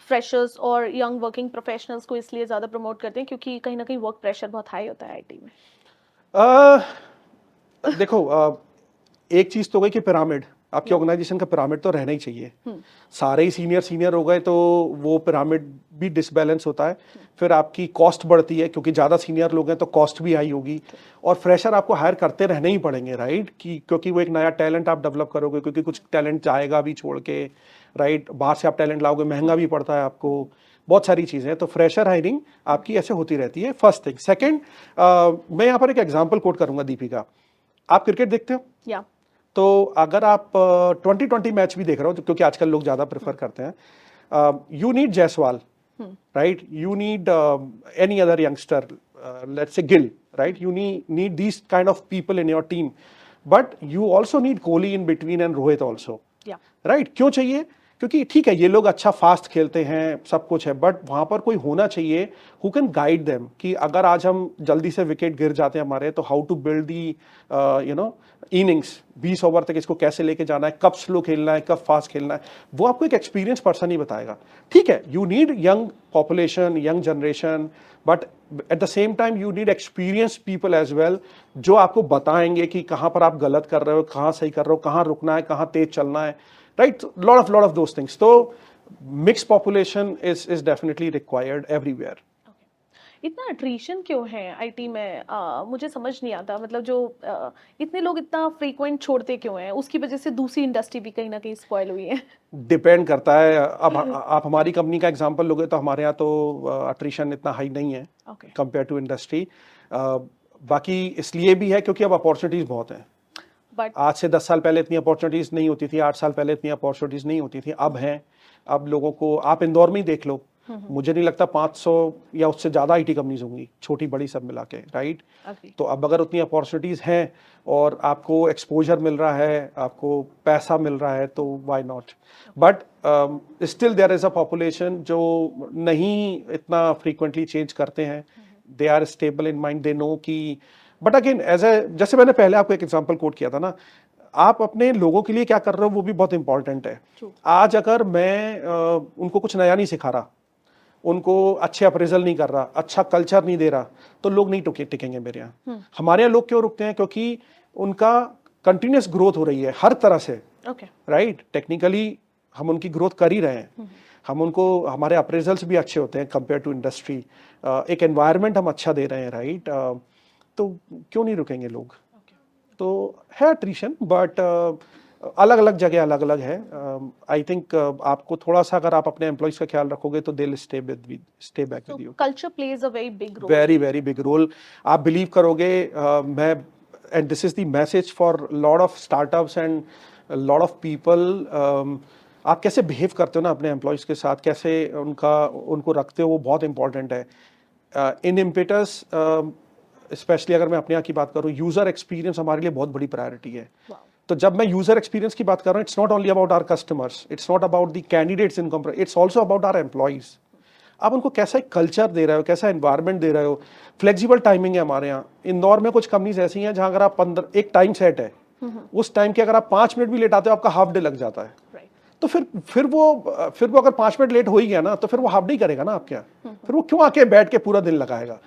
S2: फ्रेशर्स और यंग वर्किंग प्रोफेशनल्स को इसलिए ज़्यादा प्रमोट करते हैं क्योंकि कहीं ना कहीं वर्क प्रेशर बहुत हाई होता है आईटी में।
S1: देखो, एक चीज तो गई कि पिरामिड, आपकी ऑर्गेनाइजेशन का पिरामिड तो रहना ही चाहिए। सारे ही सीनियर सीनियर हो गए तो वो पिरामिड भी डिसबैलेंस होता है, फिर आपकी कॉस्ट बढ़ती है क्योंकि ज्यादा सीनियर लोग हैं तो कॉस्ट भी हाई होगी, और फ्रेशर आपको हायर करते रहने ही पड़ेंगे, राइट, कि क्योंकि वो एक नया टैलेंट आप डेवलप करोगे, क्योंकि कुछ टैलेंट जाएगा भी छोड़ के, राइट, बाहर से आप टैलेंट लाओगे, महंगा भी पड़ता है आपको, बहुत सारी चीजें हैं। तो फ्रेशर हायरिंग आपकी ऐसे होती रहती है, फर्स्ट थिंग। सेकंड, मैं यहाँ पर एक एग्जांपल कोट करूंगा, दीपिका, आप क्रिकेट देखते हो?
S2: या
S1: तो अगर आप 2020 मैच भी देख रहे हो, तो क्योंकि आजकल लोग ज्यादा प्रेफर करते हैं, you need Jaiswal, right, you need any other youngster, let's say Gill, right, you need these kind of people in your team, but you also need Kohli in between and Rohit also,
S2: या
S1: राइट। क्यों चाहिए? क्योंकि ठीक है ये लोग अच्छा फास्ट खेलते हैं, सब कुछ है, बट वहां पर कोई होना चाहिए हु कैन गाइड देम, कि अगर आज हम जल्दी से विकेट गिर जाते हैं हमारे, तो how to build the innings, 20 over तक इसको कैसे लेके जाना है, कब स्लो खेलना है, कब फास्ट खेलना है, वो आपको एक एक्सपीरियंस पर्सन ही बताएगा। ठीक है, you need young population, young generation, but at the same time you need experience people as well, जो आपको बताएंगे कि कहां पर आप गलत कर रहे हो, कहां सही कर रहे हो, कहां रुकना है, कहां तेज चलना है, right, lot of those things. So mixed population is definitely required everywhere.
S2: इतना अट्रीशन क्यों है आईटी में? मुझे समझ नहीं आता, मतलब जो इतने लोग इतना फ्रीक्वेंट छोड़ते क्यों हैं? उसकी वजह से दूसरी इंडस्ट्री भी कहीं ना कहीं स्पॉइल हुई है।
S1: डिपेंड करता है। अब आप हमारी कंपनी का एग्जांपल लोगे तो हमारे यहाँ तो अट्रिशन इतना हाई नहीं है
S2: ओके,
S1: कंपेयर टू इंडस्ट्री। बाकी इसलिए भी है क्योंकि अब अपॉर्चुनिटीज बहुत हैं।
S2: बट
S1: आज से 10 साल पहले इतनी अपॉर्चुनिटीज नहीं होती थी, 8 साल पहले इतनी अपॉर्चुनिटीज नहीं होती थी, अब हैं। अब लोगों को, आप इंदौर में ही देख लो, मुझे नहीं लगता 500 या उससे ज्यादा आईटी कंपनीज होंगी, छोटी बड़ी सब मिला के, राइट।
S2: अग्री,
S1: तो अब अगर उतनी अपॉर्चुनिटीज हैं और आपको एक्सपोजर मिल रहा है, आपको पैसा मिल रहा है, तो why not. But still there is a population जो नहीं इतना फ्रीक्वेंटली चेंज करते हैं, they are stable in mind, they know कि, बट अगेन एज ए, जैसे मैंने पहले आपको एक एग्जांपल कोट किया था ना, आप अपने लोगों के लिए क्या कर रहे हो वो भी बहुत इंपॉर्टेंट है।
S2: True.
S1: आज अगर मैं उनको कुछ नया नहीं सिखा रहा, उनको अच्छे अप्रेजल नहीं कर रहा, अच्छा कल्चर नहीं दे रहा, तो लोग नहीं टिकेंगे मेरे यहाँ। हमारे यहाँ लोग क्यों रुकते हैं? क्योंकि उनका कंटिन्यूस ग्रोथ हो रही है हर तरह से,
S2: ओके,
S1: राइट। टेक्निकली हम उनकी ग्रोथ कर ही रहे हैं, हम उनको, हमारे अप्रेजल्स भी अच्छे होते हैं कंपेयर टू इंडस्ट्री, एक एनवायरनमेंट हम अच्छा दे रहे हैं, राइट। तो क्यों नहीं रुकेंगे लोग? तो है अट्रिशन, बट अलग अलग जगह अलग अलग है। आई थिंक आपको थोड़ा सा, अगर आप अपने एम्प्लॉइज का ख्याल रखोगे तो they will stay back with you.
S2: Culture plays a very big role.
S1: Very very big role. आप बिलीव करोगे, मैं, and this is the message for lot of startups and lot of people, आप कैसे behave करते हो ना अपने employees के साथ, कैसे उनको रखते हो, वो बहुत इंपॉर्टेंट है। इन इम्पेटस, स्पेशली अगर मैं अपने यहाँ की बात करूँ, यूजर एक्सपीरियंस हमारे लिए बहुत बड़ी प्रायोरिटी है। तो जब मैं यूजर एक्सपीरियंस की बात कर रहा हूँ, it's not only about our customers, it's not about the candidates in company, it's also about our employees. आप उनको कैसा एक कल्चर दे रहे हो, कैसा एनवायरनमेंट दे रहे हो। फ्लेक्सिबल टाइमिंग है हमारे यहाँ। इंदौर में कुछ कंपनीज ऐसी हैं जहाँ अगर आप 15 एक टाइम सेट है, उस टाइम के अगर आप 5 मिनट भी लेट आते हो आपका हाफ डे लग जाता है।
S2: राइट।
S1: तो फिर वो अगर 5 मिनट लेट हो ही गया ना तो फिर वो हाफ डे ही करेगा ना आपके यहाँ। फिर वो क्यों आके बैठ के पूरा दिन लगाएगा।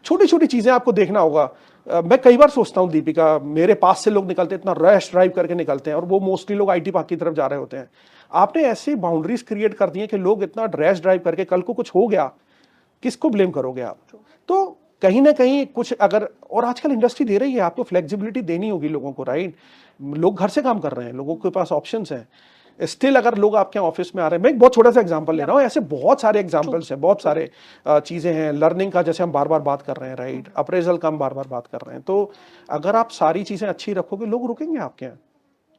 S1: छोटी छोटी चीजें आपको देखना होगा। मैं कई बार सोचता हूँ दीपिका, मेरे पास से लोग निकलते हैं, इतना रैश ड्राइव करके निकलते हैं, और वो मोस्टली लोग आईटी पार्क की तरफ जा रहे होते हैं। आपने ऐसी बाउंड्रीज क्रिएट कर दी हैं कि लोग इतना रैश ड्राइव करके कल को कुछ हो गया, किसको ब्लेम करोगे आप। तो कहीं ना कहीं कुछ अगर, और आजकल इंडस्ट्री दे रही है, आपको फ्लेक्सिबिलिटी देनी होगी लोगों को, राइट। लोग घर से काम कर रहे हैं, लोगों के पास ऑप्शंस हैं। स्टिल अगर लोग आपके ऑफिस में आ रहे हैं, मैं एक बहुत छोटा सा एग्जांपल ले रहा हूँ, ऐसे बहुत सारे एग्जांपल्स हैं, बहुत सारे चीजें हैं। लर्निंग का जैसे हम बार बार बात कर रहे हैं, राइट। अप्रेजल का हम बार बार बात कर रहे हैं। तो अगर आप सारी चीजें अच्छी रखोगे, लोग रुकेंगे आपके यहाँ।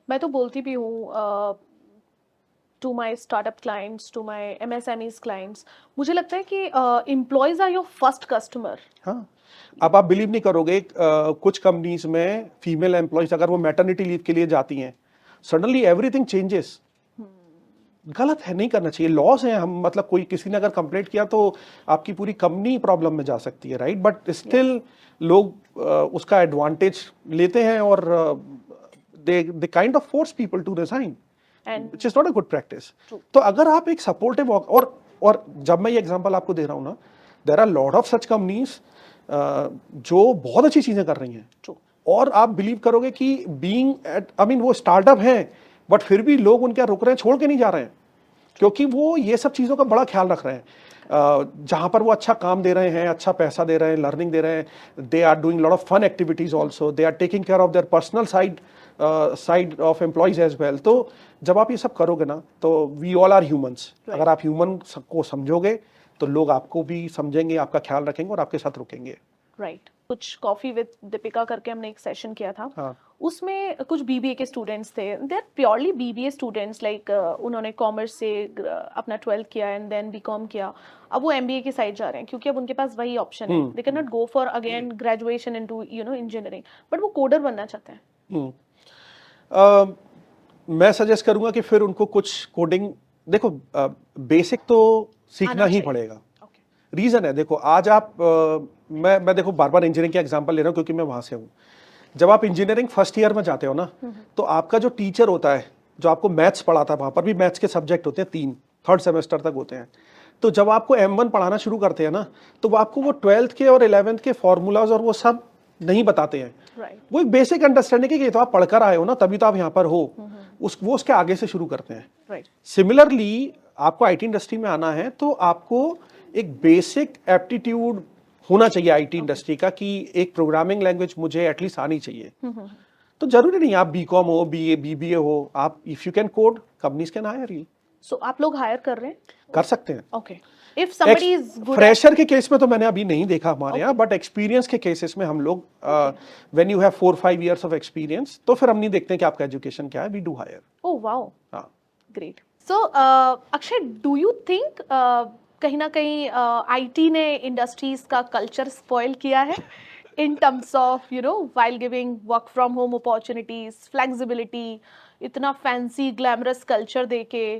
S2: मैं तो बोलती भी हूँ to my startup clients, to my MSMEs clients, मुझे लगता है कि employees are your first customer.
S1: हाँ, अब आप बिलीव नहीं करोगे, कुछ कंपनीज में फीमेल एम्प्लॉयज अगर वो मैटरनिटी लीव के लिए जाती हैं, सडनली एवरीथिंग चेंजेस। गलत है, नहीं करना चाहिए, लॉस है। हम मतलब कोई किसी ने अगर कंप्लेंट किया तो आपकी पूरी कंपनी प्रॉब्लम में जा सकती है, राइट। बट स्टिल लोग उसका एडवांटेज लेते हैं और they kind of force people to resign, which is not a good practice. तो अगर आप एक सपोर्टिव, और जब मैं ये एग्जांपल आपको दे रहा हूं ना, there are lot of such companies जो बहुत अच्छी चीजें कर रही हैं। और आप बिलीव करोगे कि बीइंग एट, आई मीन वो स्टार्टअप है, बट फिर भी लोग उनके रुक रहे हैं, छोड़ के नहीं जा रहे हैं, क्योंकि वो ये सब चीज़ों का बड़ा ख्याल रख रहे हैं। जहाँ पर वो अच्छा काम दे रहे हैं, अच्छा पैसा दे रहे हैं, लर्निंग दे रहे हैं, they are doing lot of fun activities also, they are taking care of their personal side of employees as well. तो जब आप ये सब करोगे ना, तो वी ऑल आर ह्यूमंस। अगर आप ह्यूमन को समझोगे तो लोग आपको भी समझेंगे, आपका ख्याल रखेंगे और आपके साथ रुकेंगे।
S2: राइट। कुछ कॉफी विद दीपिका करके हमने एक सेशन किया था।
S1: हाँ।
S2: उसमें कुछ BBA के स्टूडेंट्स थे, they are purely BBA students, like उन्होंने कॉमर्स से अपना 12th किया एंड देन BCom किया। अब वो MBA की साइड जा रहे हैं क्योंकि अब उनके पास वही ऑप्शन है, they can not go for again graduation into engineering, but वो कोडर बनना चाहते हैं।
S1: मैं सजेस्ट करूंगा कि फिर उनको कुछ कोडिंग, देखो बेसिक तो सीखना
S2: आना
S1: ही
S2: चाहिए।
S1: पड़ेगा।
S2: ओके।
S1: रीजन है, देखो आज आप मैं देखो बार बार इंजीनियरिंग का एग्जांपल ले रहा हूँ क्योंकि मैं वहां से हूँ। जब आप इंजीनियरिंग फर्स्ट ईयर में जाते हो ना, तो आपका जो टीचर होता है, जो आपको मैथ्स पढ़ाता है, वहां पर भी मैथ्स के सब्जेक्ट होते हैं 3, थर्ड सेमेस्टर तक होते हैं। तो जब आपको M1 पढ़ाना शुरू करते हैं ना, तो वो आपको वो 12th के और 11th के फॉर्मूलाज और वो सब नहीं बताते हैं।
S2: राइट।
S1: वो एक बेसिक अंडरस्टैंडिंग है कि ये तो आप पढ़कर आए हो ना, तभी तो आप यहाँ पर हो। वो उसके आगे से शुरू करते हैं।
S2: राइट।
S1: सिमिलरली आपको IT इंडस्ट्री में आना है तो आपको एक बेसिक एप्टीट्यूड होना चाहिए IT इंडस्ट्री का, कि एक प्रोग्रामिंग लैंग्वेज मुझे एटलीस्ट आनी चाहिए। तो जरूरी नहीं आप BCom हो, BBA हो, आप if you can code, companies can hire you.
S2: So आप लोग हायर कर रहे हैं?
S1: कर सकते हैं।
S2: Okay. If somebody is good
S1: fresher के केस में तो मैंने अभी नहीं देखा हमारे यहाँ, बट एक्सपीरियंस के केसेस में हम लोग, when you have 4-5 years of experience, तो फिर हम नहीं देखते हैं कि आपका एजुकेशन क्या है, we do hire.
S2: Oh wow,
S1: हाँ।
S2: Great. So Akshay, do you think कहीं ना कहीं IT ने इंडस्ट्रीज का कल्चर स्पॉइल किया है in terms of while giving work from home opportunities, flexibility, इतना फैंसी ग्लैमरस कल्चर देके,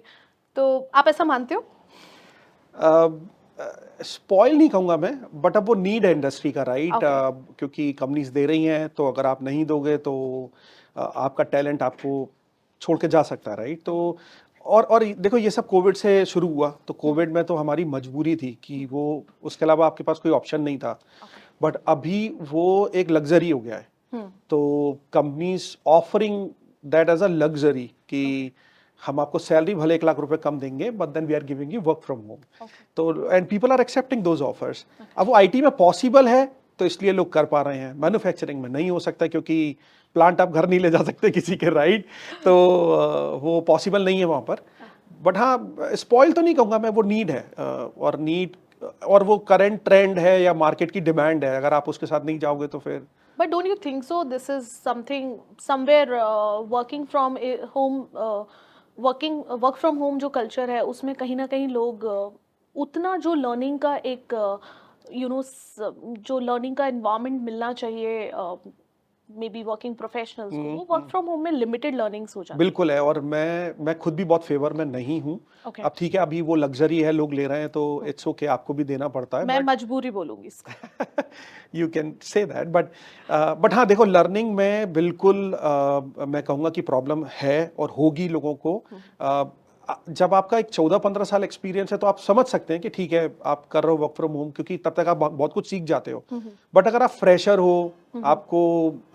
S2: तो आप ऐसा मानते हो?
S1: स्पॉइल नहीं कहूंगा मैं, बट अब वो नीड है इंडस्ट्री का, राइट।
S2: Okay.
S1: क्योंकि कंपनीज दे रही हैं, तो अगर आप नहीं दोगे तो आपका टैलेंट आपको छोड़ के जा सकता है, राइट। तो और देखो, ये सब कोविड से शुरू हुआ, तो कोविड में तो हमारी मजबूरी थी कि वो, उसके अलावा आपके पास कोई ऑप्शन नहीं था। बट अभी वो एक लग्जरी हो गया है। तो companies offering that as a luxury, कि हम आपको सैलरी भले 1 लाख रुपए कम देंगे, but then we are giving you work from home. तो and people are accepting those offers. अब वो IT में पॉसिबल है तो इसलिए लोग कर पा रहे हैं, मैन्युफैक्चरिंग में नहीं हो सकता क्योंकि प्लांट आप घर नहीं ले जा सकते किसी के, राइट। तो वो पॉसिबल नहीं है वहां पर। बट हाँ, स्पॉइल तो नहीं कहूंगा मैं, वो नीड है, और नीड, और वो करंट ट्रेंड है या मार्केट की डिमांड है। अगर आप उसके साथ नहीं जाओगे तो फिर।
S2: But don't you think so? This is something somewhere working from home, work from home जो culture है उसमें कहीं ना कहीं लोग उतना जो learning का एक जो learning का environment मिलना चाहिए मे बी वर्किंग प्रोफेशनल्स को, वो वर्क फ्रॉम होम में लिमिटेड लर्निंग्स हो जाती
S1: बिल्कुल है, और मैं खुद भी बहुत फेवर में नहीं हूँ।
S2: है। ओके,
S1: अब ठीक है, अभी वो लग्जरी है, लोग ले रहे हैं तो इट्स ओके, आपको भी देना पड़ता है,
S2: मैं
S1: बट
S2: मजबूरी बोलूंगी इसको।
S1: You can say that, but हाँ देखो, लर्निंग में बिल्कुल मैं कहूँगा कि प्रॉब्लम है और होगी लोगों को। जब आपका एक 14-15 साल एक्सपीरियंस है तो आप समझ सकते हैं कि ठीक है, आप कर रहे हो वर्क फ्रॉम होम, क्योंकि तब तक आप बहुत कुछ सीख जाते हो। बट अगर आप फ्रेशर हो, आपको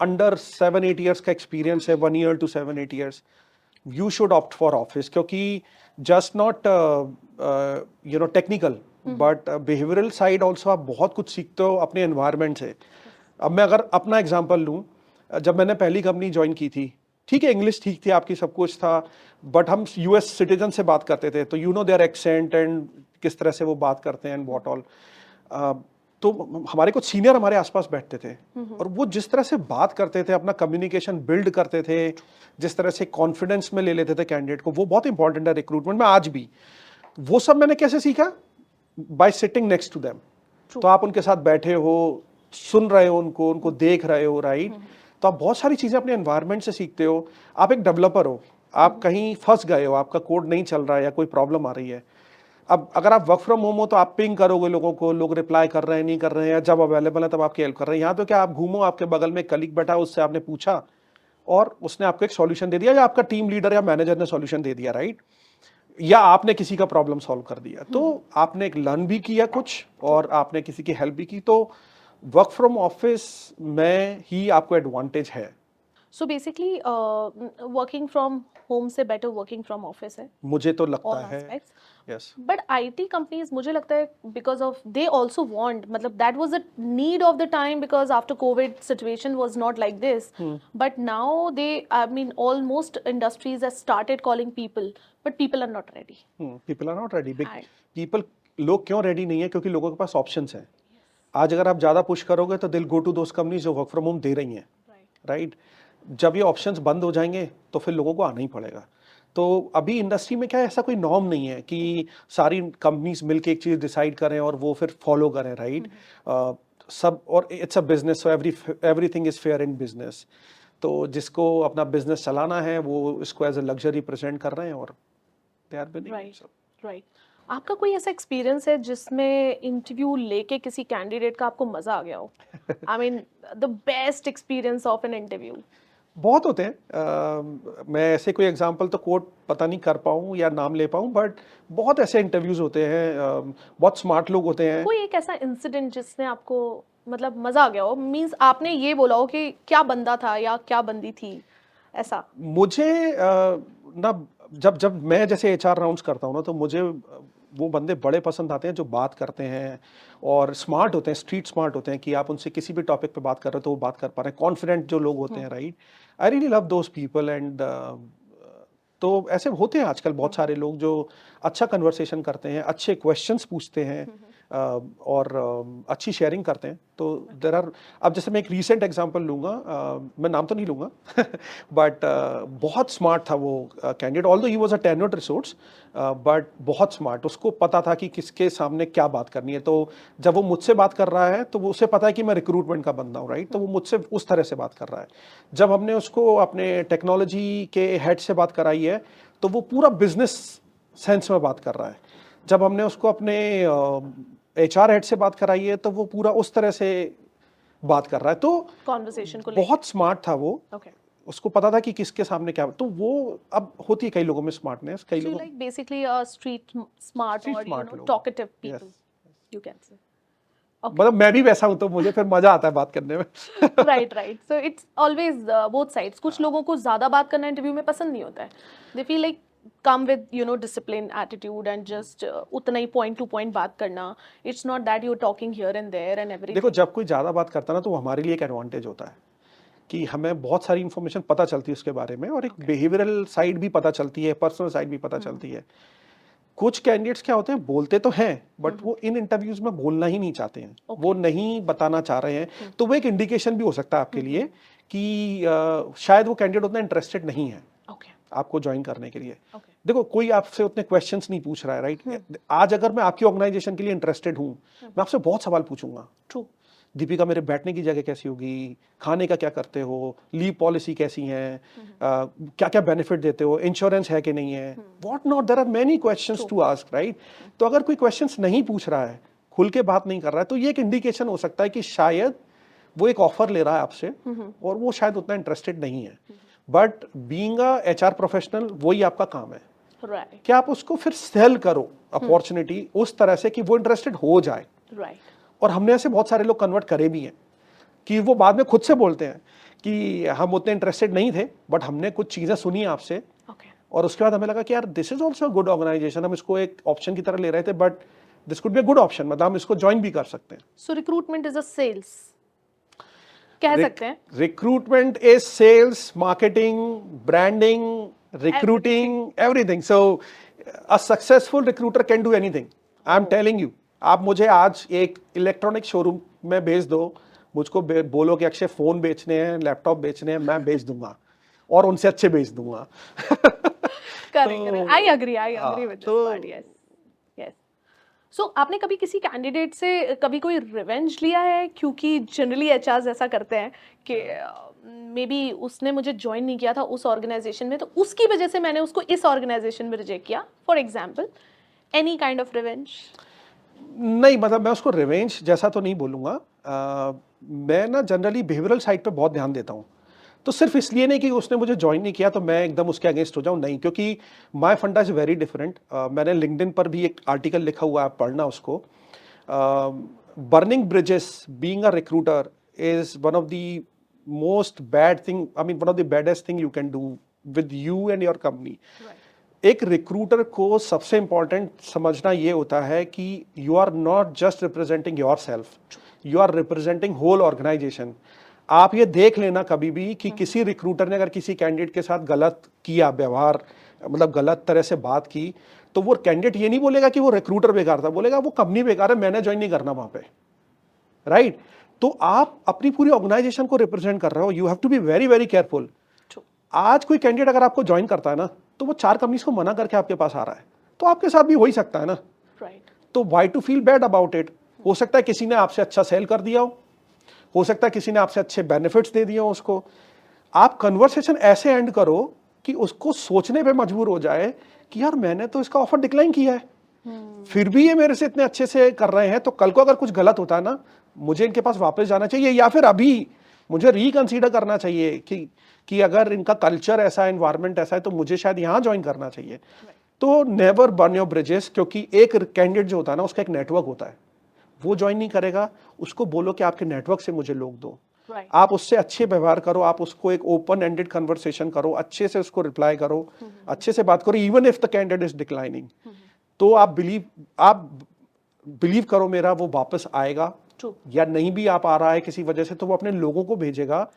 S1: अंडर 7-8 ईयर्स का एक्सपीरियंस है, 1 year to 7-8 years, you should opt for office, क्योंकि just not you know technical but behavioral side also आप बहुत कुछ सीखते हो अपने environment से। अब मैं अगर अपना एग्जांपल लूँ, जब मैंने पहली कंपनी ज्वाइन की थी, ठीक है, इंग्लिश ठीक थी आपकी, सब कुछ था, बट हम यूएस सिटीजन से बात करते थे, तो you know their accent and किस तरह से वो बात करते हैं एंड व्हाट ऑल। तो हमारे कुछ सीनियर हमारे आसपास बैठते थे, और वो जिस तरह से बात करते थे, अपना कम्युनिकेशन बिल्ड करते थे, जिस तरह से कॉन्फिडेंस में ले लेते थे कैंडिडेट को, वो बहुत इंपॉर्टेंट है रिक्रूटमेंट में आज भी। वो सब मैंने कैसे सीखा? By sitting next to them. तो आप उनके साथ बैठे हो, सुन रहे हो उनको देख रहे हो, राइट? तो आप बहुत सारी चीजें अपने एनवायरनमेंट से सीखते हो। आप एक डेवलपर हो, आप कहीं फंस गए हो, आपका कोड नहीं चल रहा है या कोई प्रॉब्लम आ रही है, अब अगर आप वर्क फ्रॉम होम हो तो आप पिंग करोगे लोगों को, लोग रिप्लाई कर रहे हैं नहीं कर रहे हैं, जब अवेलेबल है तब आपकी हेल्प कर रहे हैं। यहाँ तो क्या, आप घूमो, आपके बगल में कलीग बैठा, उससे आपने पूछा और उसने आपको एक सॉल्यूशन दे दिया, या आपका टीम लीडर या मैनेजर ने सॉल्यूशन दे दिया, राइट? या आपने किसी का प्रॉब्लम सॉल्व कर दिया, तो आपने एक लर्न भी किया कुछ और आपने किसी की हेल्प भी की। तो वर्क फ्रॉम ऑफिस में ही आपको एडवांटेज है।
S2: So basically working from home से बेटर वर्किंग फ्रॉम ऑफिस है
S1: मुझे तो लगता
S2: ऑल
S1: है,
S2: aspects.
S1: Yes.
S2: But IT companies मुझे लगता है because of they also want, मतलब that was a need of the time, because after covid situation was not like this, but now they, I mean almost industries have started calling people, but people are not ready.
S1: People are not ready.
S2: And-
S1: people, लोग क्यों ready नहीं है? क्योंकि लोगों के पास options हैं। आज अगर आप ज़्यादा पुश करोगे तो दिल गो टू दोस कंपनीज जो वर्क फ्रॉम होम दे रही हैं, राइट? जब ये ऑप्शंस बंद हो जाएंगे तो फिर लोगों को आना ही पड़ेगा। तो अभी इंडस्ट्री में क्या है, ऐसा कोई नॉर्म नहीं है कि सारी कंपनीज मिलके एक चीज़ डिसाइड करें और वो फिर फॉलो करें, राइट? सब, और it's a business, so everything is fair in business. तो जिसको अपना बिजनेस चलाना है वो इसको एज ए लग्जरी प्रेजेंट कर रहे हैं और दे आर विनिंग।
S2: राइट। आपका कोई ऐसा एक्सपीरियंस है जिसमें इंटरव्यू लेके किसी कैंडिडेट का आपको मजा आ गया हो? I mean the best experience of an interview.
S1: बहुत होते हैं। मैं ऐसे कोई एग्जांपल तो कोट पता नहीं कर पाऊँ या नाम ले पाऊँ, बट बहुत ऐसे इंटरव्यूज होते हैं। बहुत स्मार्ट लोग होते हैं।
S2: कोई एक ऐसा इंसिडेंट जिसने आपको मतलब मजा आ गया हो, मींस आपने ये बोला हो कि क्या बंदा था या क्या बंदी थी, ऐसा?
S1: मुझे ना, जब जब मैं जैसे एचआर राउंड्स करता हूँ ना, तो मुझे वो बंदे बड़े पसंद आते हैं जो बात करते हैं और स्मार्ट होते हैं, स्ट्रीट स्मार्ट होते हैं, कि आप उनसे किसी भी टॉपिक पे बात कर रहे हो तो वो बात कर पा रहे हैं, कॉन्फिडेंट जो लोग होते हैं, right? I really love those people. And तो ऐसे होते हैं आजकल बहुत सारे लोग जो अच्छा कन्वर्सेशन करते हैं, अच्छे क्वेश्चंस पूछते हैं, और अच्छी शेयरिंग करते हैं। तो देर आर, अब जैसे मैं एक रीसेंट एग्जांपल लूँगा, मैं नाम तो नहीं लूँगा, बट बहुत स्मार्ट था वो candidate, although he was a tenured resource, but बहुत स्मार्ट, उसको पता था कि किसके सामने क्या बात करनी है। तो जब वो मुझसे बात कर रहा है तो वो, उसे पता है कि मैं रिक्रूटमेंट का बंदा हूँ, राइट? तो वो मुझसे उस तरह से बात कर रहा है। जब हमने उसको अपने टेक्नोलॉजी के हेड से बात कराई है तो वो पूरा बिजनेस सेंस में बात कर रहा है। जब हमने उसको अपने एचआर हेड से बात कराई है तो वो पूरा उस तरह से बात कर रहा है। तो
S2: कॉन्वर्सेशन को
S1: बहुत स्मार्ट था वो,
S2: ओके।
S1: उसको पता था कि किसके सामने क्या। तो वो, अब होती है कई लोगों में स्मार्टनेस, कई
S2: So
S1: लोगों
S2: like basically a street smart
S1: Street
S2: or you
S1: smart
S2: know
S1: लोग।
S2: talkative
S1: Yes.
S2: people, you can say.
S1: मतलब मैं भी वैसा हूँ तो मुझे फिर मजा आता है बात करने में।
S2: Right. So it's always both sides. कुछ लोगों को ज़्यादा बात करना इंटरव्यू में पसंद नहीं होता है. They feel like come with you know discipline, attitude and just उतना ही point to point बात करना. It's not that you're talking here and there and everything.
S1: देखो, जब कोई ज्यादा बात करता है ना तो वो हमारे लिए एक एडवांटेज होता है कि हमें बहुत सारी इंफॉर्मेशन पता चलती है उसके बारे में, और एक बिहेवियरल साइड भी पता चलती है, पर्सनल साइड भी पता चलती है। कुछ कैंडिडेट्स क्या होते हैं, बोलते तो हैं बट वो इन इंटरव्यूज में बोलना ही नहीं चाहते हैं, वो नहीं बताना चाह रहे हैं। तो वो एक इंडिकेशन भी हो सकता है आपके लिए कि शायद वो कैंडिडेट उतना इंटरेस्टेड नहीं है
S2: Okay.
S1: आपको ज्वाइन करने के लिए।
S2: Okay.
S1: देखो, कोई आपसे उतने क्वेश्चंस नहीं पूछ रहा है, राइट? आज अगर मैं आपकी ऑर्गेनाइजेशन के लिए इंटरेस्टेड हूं, मैं आपसे बहुत सवाल पूछूंगा।
S2: True.
S1: दीपिका मेरे बैठने की जगह कैसी होगी, खाने का क्या करते हो, लीव पॉलिसी कैसी है, क्या क्या बेनिफिट देते हो, इंश्योरेंस है कि नहीं है, what not, there are many questions to ask, right. तो अगर कोई क्वेश्चंस नहीं पूछ रहा है, खुल के बात नहीं कर रहा है, तो ये एक इंडिकेशन हो सकता है कि शायद वो एक ऑफर ले रहा है आपसे और वो शायद उतना इंटरेस्टेड नहीं है। But being a HR professional, वही आपका काम है
S2: राइट
S1: कि आप उसको फिर सेल करो अपॉर्चुनिटी उस तरह से कि वो इंटरेस्टेड हो जाए।
S2: राइट
S1: और हमने ऐसे बहुत सारे लोग कन्वर्ट करे भी हैं कि वो बाद में खुद से बोलते हैं कि हम उतने इंटरेस्टेड नहीं थे, बट हमने कुछ चीज़ें सुनी आपसे
S2: ओके
S1: और उसके बाद हमें लगा कि यार this is also good organization, हम इसको एक ऑप्शन की तरह ले रहे थे, but this could be good option, मतलब हम इसको ज्वाइन भी कर सकते हैं।
S2: So recruitment is a sales कह सकते हैं।
S1: Recruitment is sales, marketing, branding, recruiting, everything. So a successful recruiter can do anything, I am telling you. आप मुझे आज एक इलेक्ट्रॉनिक शोरूम में भेज दो, मुझको बोलो कि अक्षय फोन बेचने हैं, लैपटॉप बेचने हैं, मैं बेच दूंगा और उनसे अच्छे बेच दूंगा।
S2: Correct, I agree with this
S1: तो
S2: पार्ट, यस यस। सो आपने कभी किसी कैंडिडेट से कभी कोई रिवेंज लिया है? क्योंकि जनरली एचआर ऐसा करते हैं कि मे बी उसने मुझे ज्वाइन नहीं किया था उस ऑर्गेनाइजेशन में, तो उसकी वजह से मैंने उसको इस ऑर्गेनाइजेशन में रिजेक्ट किया, for example, any kind of revenge?
S1: नहीं, मतलब मैं उसको रिवेंज जैसा तो नहीं बोलूँगा। मैं ना जनरली बिहेवियरल साइड पे बहुत ध्यान देता हूँ। तो सिर्फ इसलिए नहीं कि उसने मुझे ज्वाइन नहीं किया तो मैं एकदम उसके अगेंस्ट हो जाऊँ, नहीं, क्योंकि माय फंडा इज़ वेरी डिफरेंट। मैंने लिंक्डइन पर भी एक आर्टिकल लिखा हुआ है, आप पढ़ना उसको। Burning bridges being a recruiter is one of the most bad thing, I mean one of the baddest thing you can do with you and your company. एक रिक्रूटर को सबसे इंपॉर्टेंट समझना ये होता है कि you are not just representing yourself, you are representing whole organization. आप ये देख लेना कभी भी कि किसी रिक्रूटर ने अगर किसी कैंडिडेट के साथ गलत किया व्यवहार, मतलब गलत तरह से बात की, तो वो कैंडिडेट ये नहीं बोलेगा कि वो रिक्रूटर बेकार था, बोलेगा वो कंपनी बेकार है, मैंने ज्वाइन नहीं करना वहां पे, राइट। तो आप अपनी पूरी ऑर्गेनाइजेशन को रिप्रेजेंट कर रहे हो, you have to be very very careful. आज कोई कैंडिडेट अगर आपको ज्वाइन करता है ना, तो वो 4 कंपनीज को मना करके आपके पास आ रहा है, तो आपके साथ भी हो ही सकता है ना,
S2: राइट।
S1: तो why to feel bad about it. हो सकता है किसी ने आपसे अच्छा सेल कर दिया हो सकता है किसी ने आपसे अच्छे बेनिफिट्स दे दिए हो उसको। आप कन्वर्सेशन ऐसे एंड करो कि उसको सोचने पे मजबूर हो जाए कि यार मैंने तो इसका ऑफर डिक्लाइन किया है, फिर भी ये मेरे से इतने अच्छे से कर रहे हैं, तो कल को अगर कुछ गलत होता है ना, मुझे इनके पास वापस जाना चाहिए, या फिर अभी मुझे रिकंसीडर करना चाहिए कि अगर इनका कल्चर ऐसा है, एनवायरनमेंट ऐसा है, तो मुझे शायद यहाँ ज्वाइन करना चाहिए। तो नेवर बर्न योर ब्रिजेस, क्योंकि एक कैंडिडेट जो होता है ना, उसका एक नेटवर्क होता है, वो ज्वाइन नहीं करेगा, उसको बोलो कि आपके नेटवर्क से मुझे लोग दो। आप उससे अच्छे व्यवहार करो, आप उसको एक ओपन एंडेड कन्वर्सेशन करो, अच्छे से उसको रिप्लाई करो, अच्छे से बात करो, even if the candidate is declining, तो आप बिलीव करो मेरा, वो वापस आएगा। या नहीं भी आप आ रहा है किसी वजह से, तो वो अपने लोगों को भेजेगा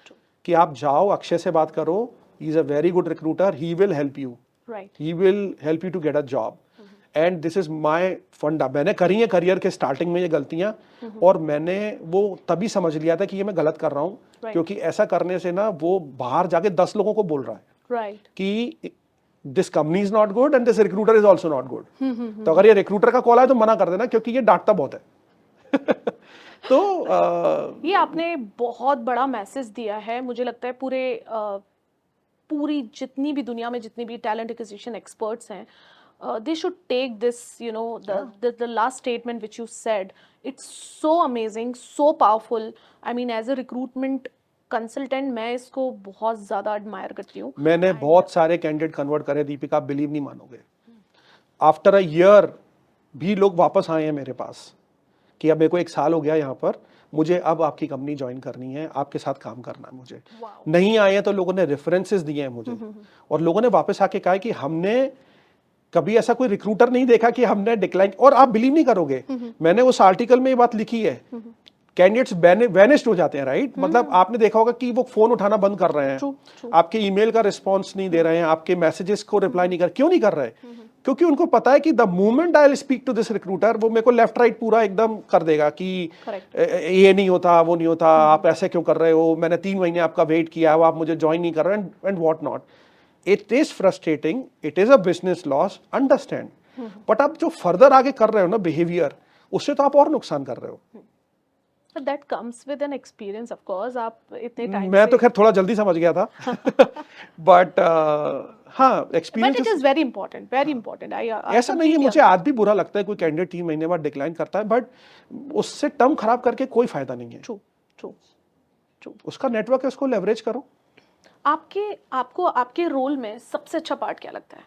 S1: कि आप जाओ, अक्षय से बात करो, he is a very good recruiter, he will help you, he will help you to get a job. And this is my funda. मैंने करी है करियर के स्टार्टिंग में ये गलतियां, और मैंने वो तभी समझ लिया था कि ये मैं गलत कर रहा हूँ, क्योंकि ऐसा करने से ना वो बाहर जाके 10 लोगों को बोल रहा है कि this company is not good and this recruiter is also not good. तो अगर ये रिक्रूटर का कॉल आए तो मना कर देना, क्योंकि ये डांटता बहुत है। तो
S2: ये आपने बहुत बड़ा मैसेज दिया है, मुझे लगता है पूरी जितनी भी दुनिया में जितनी भी टैलेंट एक्विजिशन एक्सपर्ट्स हैं, they should take this, you know, the last statement which you said, it's so amazing, so powerful. I mean, as a recruitment consultant, मैं इसको बहुत ज़्यादा admire करती हूँ।
S1: मैंने बहुत सारे कैंडिडेट कन्वर्ट करे दीपिका, आप बिलीव नहीं मानोगे, आफ्टर अ ईयर भी लोग वापस आए हैं मेरे पास कि अब मेरे को 1 साल हो गया यहाँ पर, मुझे अब आपकी कंपनी ज्वाइन करनी है, आपके साथ काम करना है मुझे। नहीं आए हैं तो लोगों ने रेफरेंसेस दिए हैं मुझे, और लोगों ने वापस आके कहा कि हमने कभी ऐसा कोई रिक्रूटर नहीं देखा कि हमने डिक्लाइन। और आप बिलीव नहीं करोगे, मैंने उस आर्टिकल में ये बात लिखी है, कैंडिडेट्स वैनिश्ड हो जाते हैं, राइट। मतलब आपने देखा होगा कि वो फोन उठाना बंद कर रहे हैं, आपके ईमेल का रिस्पांस नहीं दे रहे हैं, आपके मैसेजेस को रिप्लाई नहीं कर, क्यों नहीं कर रहे? क्योंकि उनको पता है कि the moment I will speak to this recruiter, वो मेरे को लेफ्ट राइट पूरा एकदम कर देगा कि ये नहीं होता, वो नहीं होता, आप ऐसे क्यों कर रहे हो, मैंने 3 महीने आपका वेट किया, आप मुझे ज्वाइन नहीं कर रहे, and what not. It is frustrating, it is a business loss, understand. But आप जो फर्दर आगे कर रहे हो ना बिहेवियर, उससे तो आप और नुकसान कर रहे हो।
S2: That comes with an experience of course, आप इतने टाइम
S1: मैं तो
S2: से,
S1: खैर थोड़ा जल्दी समझ गया था बट हाँ
S2: but
S1: experience
S2: it is very important, very important. I
S1: ऐसा नहीं है, मुझे आज भी बुरा लगता है कोई कैंडिडेट 3 महीने बाद डिक्लाइन करता है, बट उससे टर्म खराब करके कोई फायदा नहीं है।
S2: True, true, true.
S1: उसका नेटवर्क है, उसको लेवरेज करो।
S2: आपको आपके रोल में सबसे अच्छा पार्ट क्या लगता है?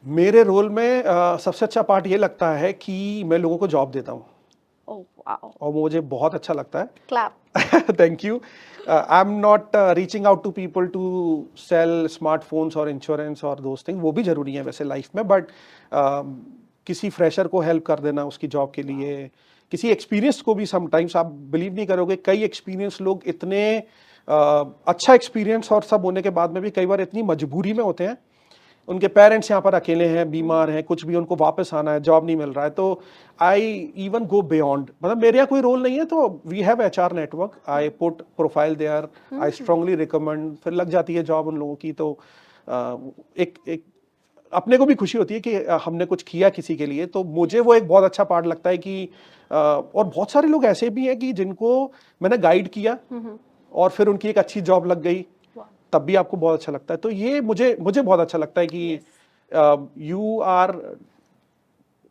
S1: मेरे रोल में सबसे अच्छा पार्ट ये लगता है कि मैं लोगों को जॉब देता हूँ
S2: ओह वाओ,
S1: और मुझे बहुत अच्छा लगता है।
S2: Clap.
S1: Thank you. I am not reaching out to people to sell smartphones और इंश्योरेंस और दोज थिंग, वो भी जरूरी है वैसे लाइफ में, बट किसी फ्रेशर को हेल्प कर देना उसकी जॉब के लिए, किसी एक्सपीरियंस को भी समटाइम्स, आप बिलीव नहीं करोगे, कई एक्सपीरियंस लोग इतने अच्छा एक्सपीरियंस और सब होने के बाद में भी कई बार इतनी मजबूरी में होते हैं, उनके पेरेंट्स यहाँ पर अकेले हैं, बीमार हैं, कुछ भी, उनको वापस आना है, जॉब नहीं मिल रहा है, तो आई इवन गो बियॉन्ड, मतलब मेरे यहाँ कोई रोल नहीं है, तो we have HR network, I put profile there, I strongly recommend, फिर लग जाती है जॉब उन लोगों की। तो एक अपने को भी खुशी होती है कि हमने कुछ किया किसी के लिए, तो मुझे वो एक बहुत अच्छा पार्ट लगता है कि और बहुत सारे लोग ऐसे भी हैं कि जिनको मैंने गाइड किया और फिर उनकी एक अच्छी जॉब लग गई, तब भी आपको बहुत अच्छा लगता है। तो ये मुझे बहुत अच्छा लगता है कि you are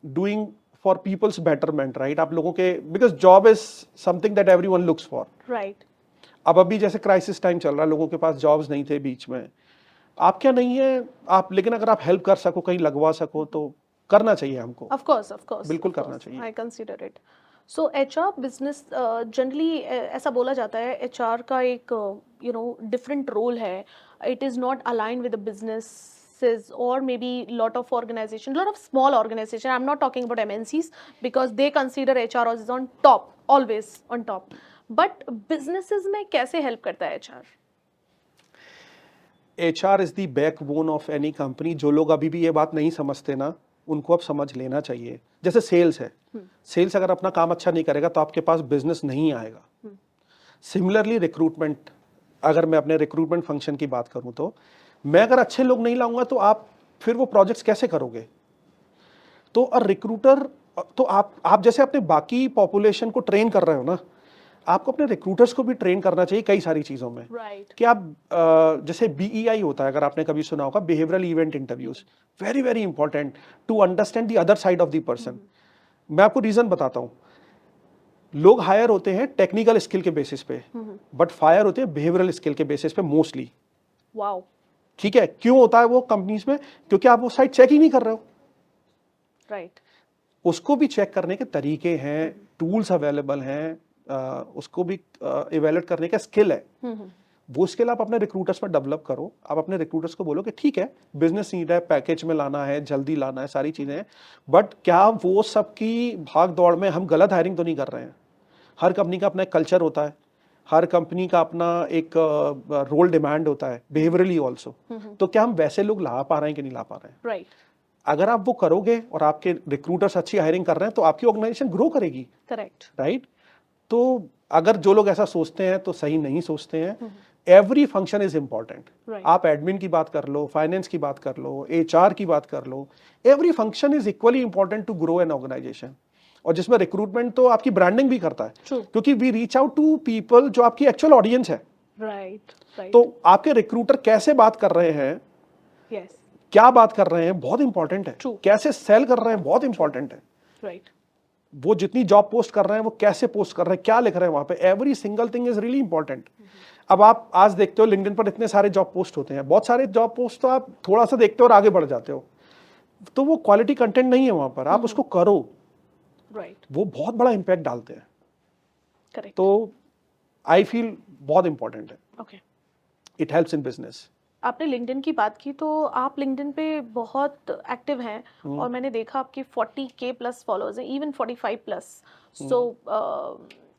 S1: doing for people's betterment, right? आप लोगों के, because job is something that everyone looks for,
S2: right.
S1: अब अभी जैसे क्राइसिस टाइम चल रहा है, लोगों के पास जॉब्स नहीं थे बीच में, आप क्या नहीं है आप, लेकिन अगर आप हेल्प कर सको, कहीं लगवा सको, तो करना चाहिए हमको,
S2: ऑफ कोर्स
S1: बिल्कुल करना चाहिए।
S2: I consider it. So HR business generally ऐसा बोला जाता है, HR का एक डिफरेंट रोल है, it is not aligned with the businesses or maybe lot of small organization, I'm not talking about MNCs because they consider HR as on top, always on top, but businesses में कैसे help करता है HR?
S1: HR is the backbone of any company. जो लोग अभी भी ये बात नहीं समझते ना, उनको अब समझ लेना चाहिए। जैसे सेल्स है, सेल्स अगर अपना काम अच्छा नहीं करेगा तो आपके पास बिजनेस नहीं आएगा। सिमिलरली रिक्रूटमेंट, अगर मैं अपने रिक्रूटमेंट फंक्शन की बात करूं, तो मैं अगर अच्छे लोग नहीं लाऊंगा तो आप फिर वो प्रोजेक्ट्स कैसे करोगे? तो और रिक्रूटर, तो आप जैसे अपने बाकी पॉपुलेशन को ट्रेन कर रहे हो ना, आपको अपने रिक्रूटर्स को भी ट्रेन करना चाहिए कई सारी चीजों में।
S2: Right.
S1: कि आप जैसे BEI होता है, अगर आपने कभी सुना होगा, behavioural event interviews, very very important to understand the other side of the person. मैं आपको रीजन बताता हूं। लोग हायर होते हैं टेक्निकल स्किल के बेसिस पे, बट फायर होते हैं बिहेवियरल स्किल के बेसिस पे मोस्टली।
S2: Wow.
S1: ठीक है, क्यों होता है वो कंपनीज में? क्योंकि आप वो साइट चेक ही नहीं कर रहे हो।
S2: Right.
S1: उसको भी चेक करने के तरीके हैं, टूल्स अवेलेबल हैं, उसको भी इवेलुएट करने का स्किल है। वो स्किल आप अपने रिक्रूटर्स में डेवलप करो। आप अपने रिक्रूटर्स को बोलो कि ठीक है, बिजनेस नीड है, पैकेज में लाना है, जल्दी लाना है, सारी चीजें हैं, बट क्या वो सब की भाग दौड़ में हम गलत हायरिंग तो नहीं कर रहे हैं? हर कंपनी का अपना एक कल्चर होता है, हर कंपनी का अपना एक रोल डिमांड होता है, बिहेवियरली ऑल्सो। तो क्या हम वैसे लोग ला पा रहे हैं कि नहीं ला पा रहे हैं?
S2: Right.
S1: अगर आप वो करोगे और आपके रिक्रूटर्स अच्छी हायरिंग कर रहे हैं, तो आपकी ऑर्गेनाइजेशन ग्रो करेगी,
S2: Correct.
S1: राइट? तो अगर जो लोग ऐसा सोचते हैं तो सही नहीं सोचते हैं। Every function is important.
S2: Right.
S1: आप एडमिन की बात कर लो, फाइनेंस की बात कर लो, HR की बात कर लो, every function is equally important to grow an organisation. और जिसमें रिक्रूटमेंट तो आपकी ब्रांडिंग भी करता है,
S2: True.
S1: क्योंकि we reach out to people जो आपकी एक्चुअल ऑडियंस है।
S2: Right. Right.
S1: तो आपके रिक्रूटर कैसे बात कर रहे हैं,
S2: Yes.
S1: क्या बात कर रहे हैं, बहुत इंपॉर्टेंट है।
S2: True.
S1: कैसे सेल कर रहे हैं, बहुत इंपॉर्टेंट है।
S2: Right.
S1: वो जितनी जॉब पोस्ट कर रहे हैं, वो कैसे पोस्ट कर रहे हैं, क्या लिख रहे हैं वहां पे, every single thing is really important. अब आप आज देखते हो लिंक्डइन पर इतने सारे जॉब पोस्ट होते हैं, बहुत सारे जॉब पोस्ट तो आप थोड़ा सा देखते हो और आगे बढ़ जाते हो, तो वो क्वालिटी कंटेंट नहीं है वहां पर। आप उसको करो,
S2: Right.
S1: वो बहुत बड़ा इंपैक्ट डालते हैं।
S2: Correct.
S1: तो आई फील बहुत इंपॉर्टेंट है,
S2: Okay.
S1: It helps in business.
S2: आपने लिंक्डइन की बात की, तो आप लिंक्डइन पे बहुत एक्टिव हैं और मैंने देखा आपकी 40K प्लस फॉलोअर्स हैं, इवन 45 प्लस। सो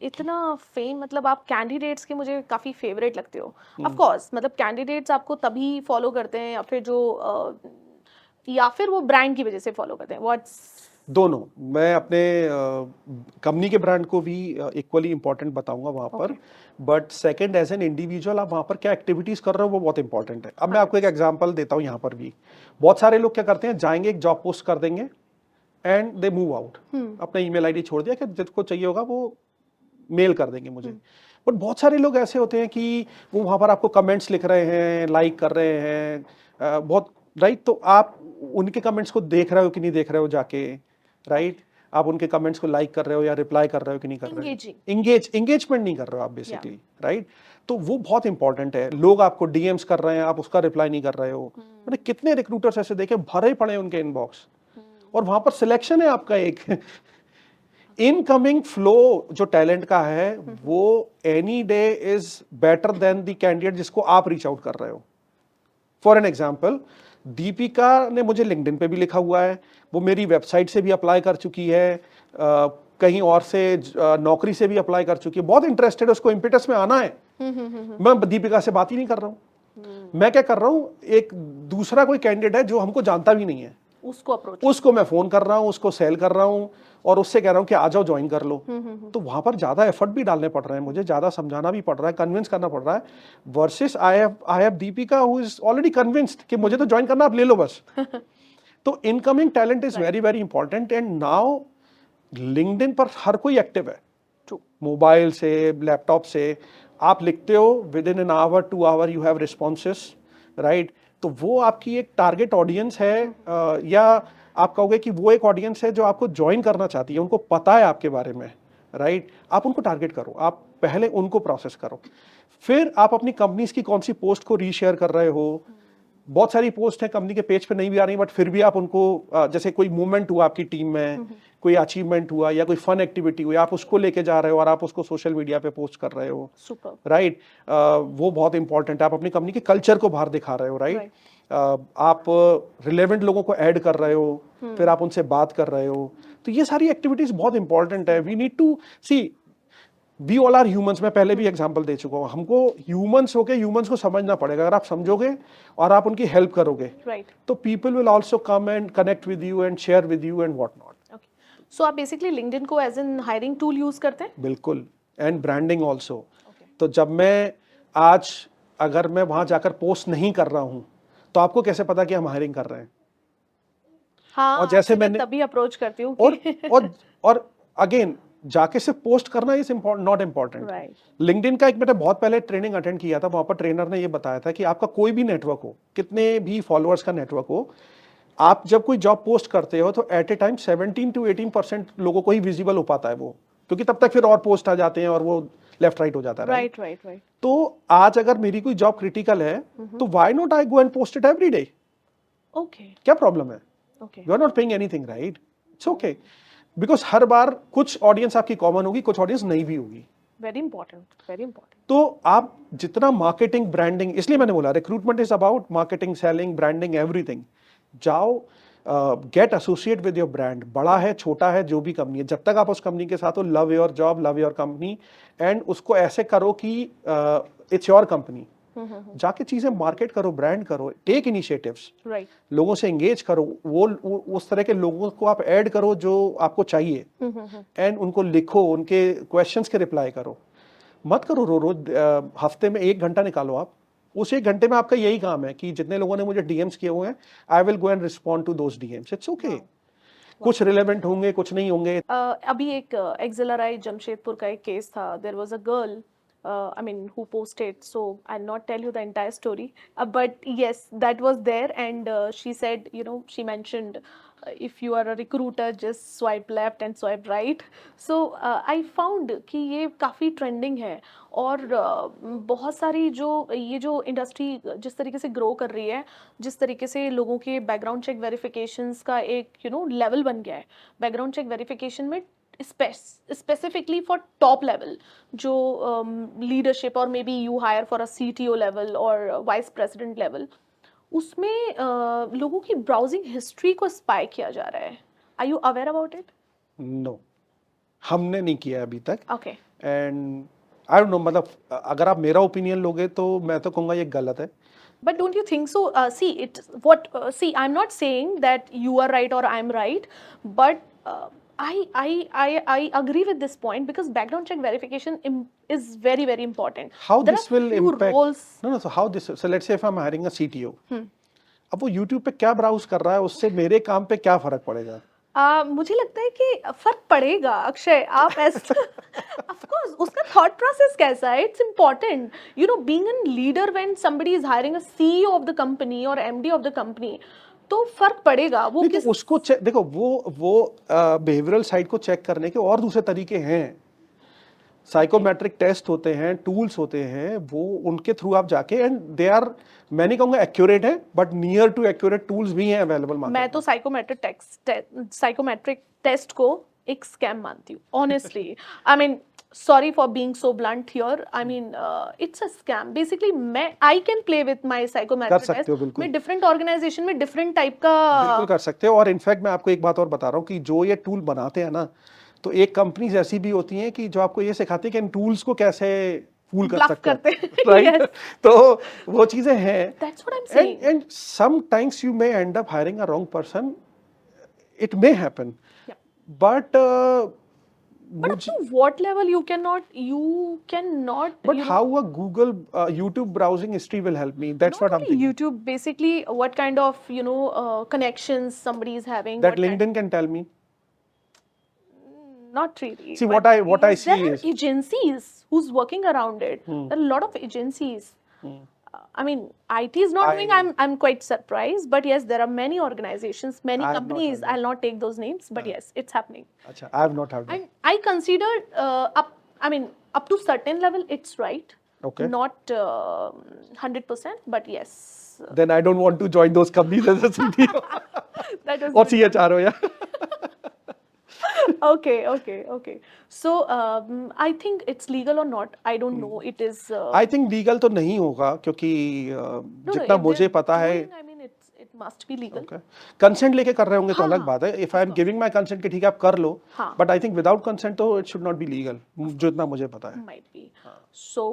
S2: इतना फेम, मतलब आप कैंडिडेट्स के मुझे काफ़ी फेवरेट लगते हो। ऑफ कोर्स, मतलब कैंडिडेट्स आपको तभी फॉलो करते हैं या फिर वो ब्रांड की वजह से फॉलो करते हैं, व्हाट्स?
S1: दोनों। मैं अपने कंपनी के ब्रांड को भी इक्वली इंपॉर्टेंट बताऊंगा वहां पर, but second as an individual आप वहां पर क्या एक्टिविटीज कर रहे हो वो बहुत इंपॉर्टेंट है। अब मैं आपको एक एग्जांपल देता हूं। यहाँ पर भी बहुत सारे लोग क्या करते हैं, जाएंगे, एक जॉब पोस्ट कर देंगे एंड दे मूव आउट, अपना ईमेल आईडी छोड़ दिया कि जिसको चाहिए होगा वो मेल कर देंगे मुझे। बट बहुत सारे लोग ऐसे होते हैं कि वो वहाँ पर आपको कमेंट्स लिख रहे हैं, लाइक कर रहे हैं, बहुत राइट। तो आप उनके कमेंट्स को देख रहे हो कि नहीं देख रहे हो जाके, राइट। आप उनके कमेंट्स को लाइक कर रहे हो या रिप्लाई कर रहे हो कि नहीं कर रहे हो, एंगेजमेंट नहीं कर रहे हो आप बेसिकली, राइट। तो वो बहुत इंपॉर्टेंट है। लोग आपको डीएम्स कर रहे हैं, आप उसका रिप्लाई नहीं कर रहे हो। मैंने कितने रिक्रूटर्स ऐसे देखे, भरे पड़े हैं उनके इनबॉक्स, और वहां पर सिलेक्शन है आपका एक इनकमिंग फ्लो जो टैलेंट का है वो any day is better than the candidate जिसको आप रीच आउट कर रहे हो। फॉर एन एग्जाम्पल, दीपिका ने मुझे लिंक्डइन पे भी लिखा हुआ है, वो मेरी वेबसाइट से भी अप्लाई कर चुकी है, कहीं और से नौकरी से भी अप्लाई कर चुकी है, बहुत इंटरेस्टेड है, उसको इम्पेटस में आना है। मैं दीपिका से बात ही नहीं कर रहा हूँ। मैं क्या कर रहा हूँ, एक दूसरा कोई कैंडिडेट है जो हमको जानता भी नहीं है, उसको मैं फोन कर रहा हूँ, उसको सेल कर रहा हूँ, और उससे कह रहा हूँ कि आ जाओ ज्वाइन कर लो। तो वहां पर ज्यादा एफर्ट भी डालने पड़ रहे हैं मुझे, ज्यादा समझाना भी पड़ रहा है, कन्विंस करना पड़ रहा है, versus I have Deepika who is already convinced कि मुझे तो ज्वाइन करना, आप ले लो बस। तो incoming talent is very very important, and now LinkedIn पर हर कोई एक्टिव है, मोबाइल से, लैपटॉप से आप लिखते हो, within an hour 2 hour you have responses, right. तो वो आपकी एक टारगेट ऑडियंस है, या आप कहोगे कि वो एक ऑडियंस है जो आपको ज्वाइन करना चाहती है, उनको पता है आपके बारे में, राइट। आप उनको टारगेट करो, आप पहले उनको प्रोसेस करो, फिर आप अपनी कंपनीज की कौन सी पोस्ट को रीशेयर कर रहे हो। बहुत सारी पोस्ट है कंपनी के पेज पे नहीं भी आ रही, बट फिर भी आप उनको, जैसे कोई मूवमेंट हुआ आपकी टीम में, कोई अचीवमेंट हुआ या कोई फन एक्टिविटी हुई, आप उसको लेके जा रहे हो और आप उसको सोशल मीडिया पे पोस्ट कर रहे हो, राइट। वो बहुत इंपॉर्टेंट है, आप अपनी कंपनी के कल्चर को बाहर दिखा रहे हो, राइट। आप रिलेवेंट लोगों को ऐड कर रहे हो, फिर आप उनसे बात कर रहे हो। तो ये सारी एक्टिविटीज बहुत इंपॉर्टेंट है। We need to see, we all are humans. मैं पहले भी एग्जांपल दे चुका हूँ, हमको ह्यूमंस होके ह्यूमंस को समझना पड़ेगा। अगर आप समझोगे और आप उनकी हेल्प करोगे, तो people will also come and connect with you and share with you and what not.
S2: So आप बेसिकली लिंक्डइन को as an hiring tool use करते हैं?
S1: बिल्कुल, एंड ब्रांडिंग ऑल्सो। तो जब मैं आज, अगर मैं वहां जाकर पोस्ट नहीं कर रहा हूं, तो आपको कैसे पता कि हम हायरिंग कर रहे हैं?
S2: हाँ,
S1: और जैसे मैंने
S2: तभी अप्रोच करती हूँ
S1: और अगेन जाके सिर्फ पोस्ट करना इज नॉट इम्पॉर्टेंट। लिंक्डइन का एक मैंने बहुत पहले ट्रेनिंग अटेंड किया था, वहां पर ट्रेनर ने ये बताया था कि आपका कोई भी नेटवर्क हो, कितने भी फॉलोअर्स का नेटवर्क हो, आप जब कोई जॉब पोस्ट करते हो तो एट ए टाइम 17 to 18% लोगों को ही विजिबल हो पाता है वो, क्योंकि तब तक फिर और पोस्ट आ जाते हैं और वो लेफ्ट राइट हो जाता है,
S2: राइट।
S1: तो आज अगर मेरी कोई जॉब क्रिटिकल है, तो why not I go and post it every day? क्या प्रॉब्लम है? You are not paying anything, right? It's okay, because हर बार कुछ ऑडियंस आपकी कॉमन होगी, कुछ ऑडियंस नहीं भी होगी।
S2: Very important.
S1: तो आप जितना मार्केटिंग, ब्रांडिंग, इसलिए मैंने बोला recruitment is about marketing, selling, branding, everything. जाओ, get associate with your brand, बड़ा है छोटा है जो भी कंपनी है, जब तक आप उस कंपनी के साथ हो, love your job, love your company, and उसको ऐसे करो कि इट्स योर कंपनी। जाके चीजें मार्केट करो, ब्रांड करो, टेक इनिशिएटिव्स, लोगों से एंगेज करो, वो उस तरह के लोगों को आप ऐड करो जो आपको चाहिए, एंड उनको लिखो, उनके क्वेश्चंस के रिप्लाई करो। मत करो रोज, हफ्ते में 1 घंटा निकालो आप, उस 1 घंटे में आपका यही काम है कि जितने लोगों ने मुझे डीएम्स किए हुए हैं, I will go and respond to those DMs. It's okay. कुछ रिलेवेंट होंगे, कुछ नहीं होंगे।
S2: अभी एक एक्सेलराई जमशेदपुर का एक केस था। There was a girl, I mean, who posted, so I'll not tell you the entire story, but yes, that was there, and she said, you know, she mentioned, if you are a recruiter, just swipe left and swipe right. So I found कि ये काफ़ी trending है, और बहुत सारी ये जो industry जिस तरीके से ग्रो कर रही है, जिस तरीके से लोगों के बैकग्राउंड चेक वेरिफिकेशंस का एक लेवल बन गया है, बैकग्राउंड चेक वेरिफिकेशन में स्पेसिफिकली फॉर टॉप लेवल, जो लीडरशिप, और may be you hire for a CTO level और वाइस प्रेसिडेंट लेवल, उसमें लोगों की ब्राउजिंग हिस्ट्री को स्पाई किया जा रहा है। Are you aware about it?
S1: No, हमने नहीं किया अभी तक।
S2: Okay.
S1: And I don't know, मतलब अगर आप मेरा ओपिनियन लोगे तो मैं तो कहूँगा ये गलत है।
S2: But don't you think so? See, I'm not saying that you are right or I'm right, but I agree with this point, because background check verification is very, very important.
S1: How
S2: There
S1: this
S2: are
S1: will
S2: few
S1: impact?
S2: roles.
S1: No, so how this? So let's say if I'm hiring a CTO, अब वो YouTube पे क्या browse कर रहा है, उससे मेरे काम पे क्या फर्क पड़ेगा?
S2: मुझे लगता है कि फर्क पड़ेगा, अक्षय। आप ऐसा ऑफ कोर्स course, उसका thought process कैसा है? It's important. You know, being a leader when somebody is hiring a CEO of the company or MD of the company, तो फर्क पड़ेगा वो
S1: नहीं तो
S2: किस
S1: उसको चेक देखो वो बिहेवियरल साइड को चेक करने के और दूसरे तरीके हैं, साइकोमेट्रिक टेस्ट होते हैं, टूल्स होते हैं, वो उनके थ्रू आप जाके एंड दे आर, मैं नहीं कहूँगा एक्यूरेट है but near to accurate tools भी हैं अवेलेबल मार्केट
S2: मैं तो साइकोमेट्रिक टेस्ट को एक स्कैम मानती हूँ honestly I mean sorry for being so blunt here I mean it's a scam basically मैं I can play with my
S1: कर
S2: साइकोमेट्रिक
S1: सकते हो
S2: टेस्ट
S1: बिल्कुल,
S2: मैं डिफरेंट ऑर्गेनाइजेशन में डिफरेंट टाइप का
S1: बिल्कुल कर सकते हो। और इनफैक्ट मैं आपको एक बात और बता रहा हूँ कि जो ये टूल बनाते हैं ना, तो एक कंपनीज ऐसी भी होती हैं कि जो आपको ये सिखाती है कि इन टूल्स को कैसे फूल कर
S2: ब्लफ
S1: सकते
S2: करते
S1: हैं,
S2: हैं
S1: राइट?
S2: yes
S1: तो वो चीजें हैं
S2: that's what I'm saying
S1: and sometimes you may end up hiring a wrong person, it may happen,
S2: yeah.
S1: but
S2: But up to what level you cannot
S1: but
S2: you know,
S1: how a Google YouTube browsing history will help me, that's
S2: not
S1: what I'm
S2: only
S1: thinking.
S2: YouTube basically what kind of you know connections somebody is having
S1: That
S2: what kind
S1: LinkedIn can tell me.
S2: not really
S1: See,
S2: but
S1: what I see
S2: there are
S1: is
S2: agencies who's working around it there are a lot of agencies I mean IT is not doing I'm quite surprised but yes there are many organizations many
S1: I have not
S2: companies
S1: heard
S2: I'll not take those names but yes it's happening
S1: Acha, I have not heard that.
S2: and I consider I mean up to certain level it's right
S1: Okay.
S2: not 100% but yes
S1: Then I don't want to join those companies as a CTO
S2: that was
S1: or
S2: good.
S1: CHRO, yeah.
S2: Okay. So I think it's legal or not. I don't know. It is.
S1: I think legal तो नहीं होगा क्योंकि
S2: No,
S1: जितना
S2: if
S1: मुझे
S2: they're
S1: पता है,
S2: doing, I mean, it must be legal.
S1: okay, consent लेके कर रहे होंगे तो
S2: हाँ,
S1: अलग
S2: हाँ,
S1: बात है। If I am giving my consent कि ठीक है आप कर लो,
S2: हाँ।
S1: But I think without consent तो it should not be legal, जो इतना मुझे पता है।
S2: Might be. So,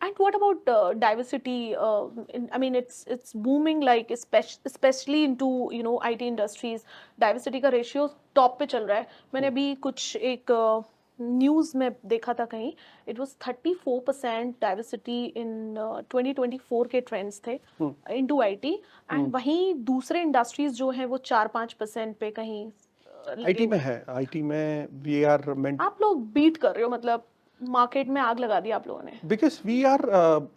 S2: and what about diversity? I mean, it's booming like especially into you know IT industries. Diversity का ratio top पे चल रहा है. मैंने अभी कुछ एक न्यूज़ में देखा था कहीं. It was 34% diversity in 2024 के ट्रेंड्स थे into IT and वहीं दूसरे इंडस्ट्रीज जो हैं वो 4-5% पे कहीं
S1: आईटी में है, आईटी में वी आर मेंट,
S2: आप लोग बीट कर रहे हो मतलब मार्केट में आग लगा दी आप लोगों ने
S1: because we are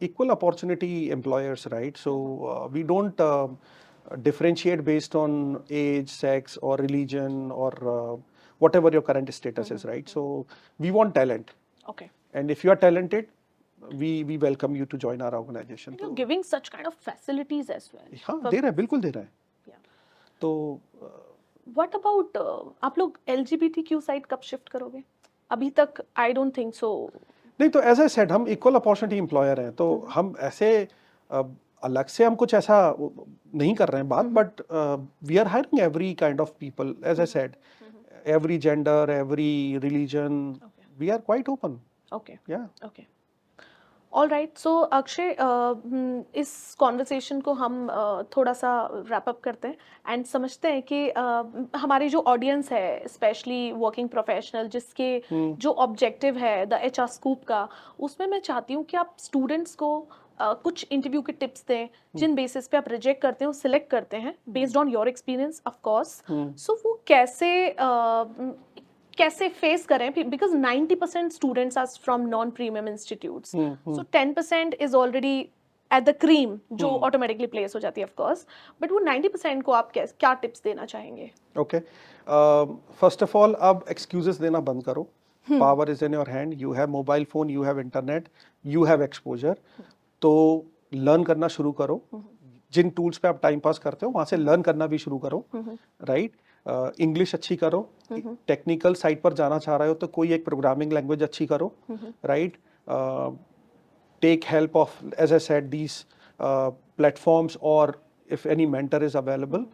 S1: equal opportunity employers, right? So we don't differentiate based on age, sex, or religion, or whatever your current status is, right? So we want talent,
S2: okay
S1: and if you are talented, we welcome you to join our organization.
S2: you're giving such kind of facilities as well
S1: हाँ, दे रहा है, बिल्कुल दे रहा है।
S2: yeah
S1: तो
S2: what about आप लोग LGBTQ side कब शिफ्ट करोगे अभी तक I don't think so
S1: नहीं तो एज आई सेड हम इक्वल अपॉर्चुनिटी एम्प्लॉयर हैं, तो हम ऐसे अलग से हम कुछ ऐसा नहीं कर रहे हैं बात, but we are hiring every kind of people, as I said, every gender, every religion, we are quite open,
S2: okay
S1: या
S2: okay all right so Akshay इस कॉन्वर्सेशन को हम थोड़ा सा रैप अप करते हैं एंड समझते हैं कि हमारी जो ऑडियंस है स्पेशली वर्किंग प्रोफेशनल जिसके जो ऑब्जेक्टिव है द HR स्कूप का उसमें मैं चाहती हूँ कि आप स्टूडेंट्स को कुछ इंटरव्यू के टिप्स दें जिन बेसिस पे आप रिजेक्ट करते हो सिलेक्ट करते हैं based on your experience of course so वो कैसे फेस करें because 90% students are from non premium institutes so 10% is already at the cream जो ऑटोमेटिकली प्लेस हो जाती है ऑफ कोर्स बट वो 90% को आप क्या टिप्स देना चाहेंगे
S1: ओके, फर्स्ट ऑफ ऑल अब एक्सक्यूजेस देना बंद करो, power is in your hand, you have mobile phone, you have internet, you have exposure, तो लर्न करना शुरू करो, जिन टूल्स पे आप टाइम पास करते हो वहां से लर्न करना भी शुरू करो, राइट? इंग्लिश अच्छी करो, टेक्निकल साइड पर जाना चाह रहे हो तो कोई एक प्रोग्रामिंग लैंग्वेज अच्छी करो, right? Take help of, as I said, these platforms, और if any mentor is available,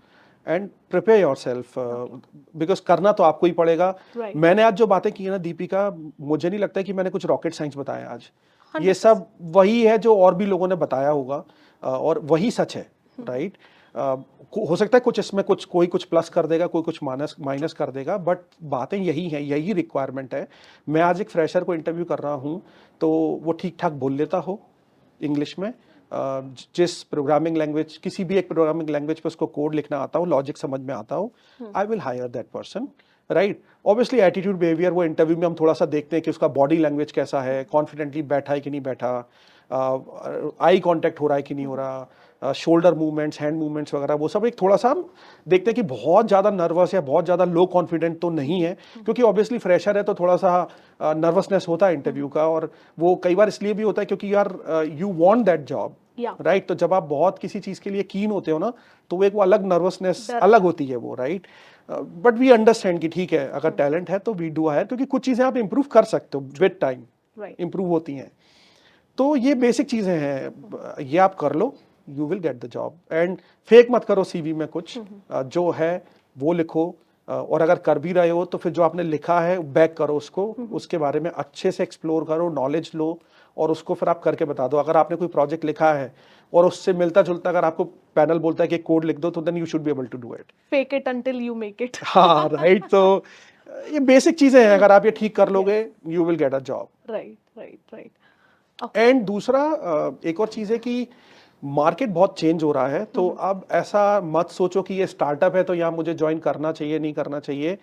S1: and prepare yourself, because करना तो आपको ही पड़ेगा।
S2: Right.
S1: मैंने आज जो बातें की है ना दीपिका, मुझे नहीं लगता कि मैंने कुछ रॉकेट साइंस बताया आज, ये सब वही है जो और भी लोगों ने बताया होगा, और वही सच है, राइट? हो सकता है कुछ इसमें कोई कुछ प्लस कर देगा, कोई कुछ माइनस कर देगा, बट बातें यही हैं, यही रिक्वायरमेंट है। मैं आज एक फ्रेशर को इंटरव्यू कर रहा हूँ तो वो ठीक ठाक बोल लेता हो इंग्लिश में, जिस प्रोग्रामिंग लैंग्वेज, किसी भी एक प्रोग्रामिंग लैंग्वेज पे उसको कोड लिखना आता हो, लॉजिक समझ में आता हो, I will hire that person, right. Obviously attitude behaviour वो इंटरव्यू में हम थोड़ा सा देखते हैं कि उसका बॉडी लैंग्वेज कैसा है, कॉन्फिडेंटली बैठा है कि नहीं बैठा, आई कांटेक्ट हो रहा है कि नहीं हो रहा, शोल्डर मूवमेंट्स, हैंड मूवमेंट्स वगैरह, वो सब एक थोड़ा सा हम देखते हैं कि बहुत ज़्यादा नर्वस या बहुत ज़्यादा लो कॉन्फिडेंट तो नहीं है, क्योंकि ऑब्वियसली फ्रेशर है तो थोड़ा सा नर्वसनेस होता है इंटरव्यू का, और वो कई बार इसलिए भी होता है क्योंकि यार you want that job, right. तो जब आप बहुत किसी चीज़ के लिए कीन होते हो ना, तो वो एक वो अलग नर्वसनेस अलग होती है वो, राइट। बट वी अंडरस्टैंड कि ठीक है, अगर टैलेंट है तो वी डू हायर, क्योंकि कुछ चीज़ें आप इंप्रूव कर सकते हो विद टाइम, इंप्रूव होती हैं। तो ये बेसिक चीज़ें हैं, ये आप कर लो, you will get the job. And fake मत करो सीवी में कुछ, जो है वो लिखो, और अगर कर भी रहे हो तो फिर जो आपने लिखा है बैक करो उसको, उसके बारे में अच्छे से एक्सप्लोर करो, नॉलेज लो, और उसको फिर आप करके बता दो। अगर आपने कोई प्रोजेक्ट लिखा है और उससे मिलता जुलता अगर आपको पैनल बोलता है कि कोड लिख दो, तो then you should be able to do it.
S2: Fake it until you make it.
S1: हाँ, राइट। तो ये बेसिक चीजें हैं, अगर आप ये ठीक कर लोगे you will gate a job.
S2: Right right right.
S1: And दूसरा एक और चीज़ है कि मार्केट बहुत चेंज हो रहा है, तो अब ऐसा मत सोचो कि ये स्टार्टअप है तो यहाँ मुझे ज्वाइन करना चाहिए, नहीं करना चाहिए।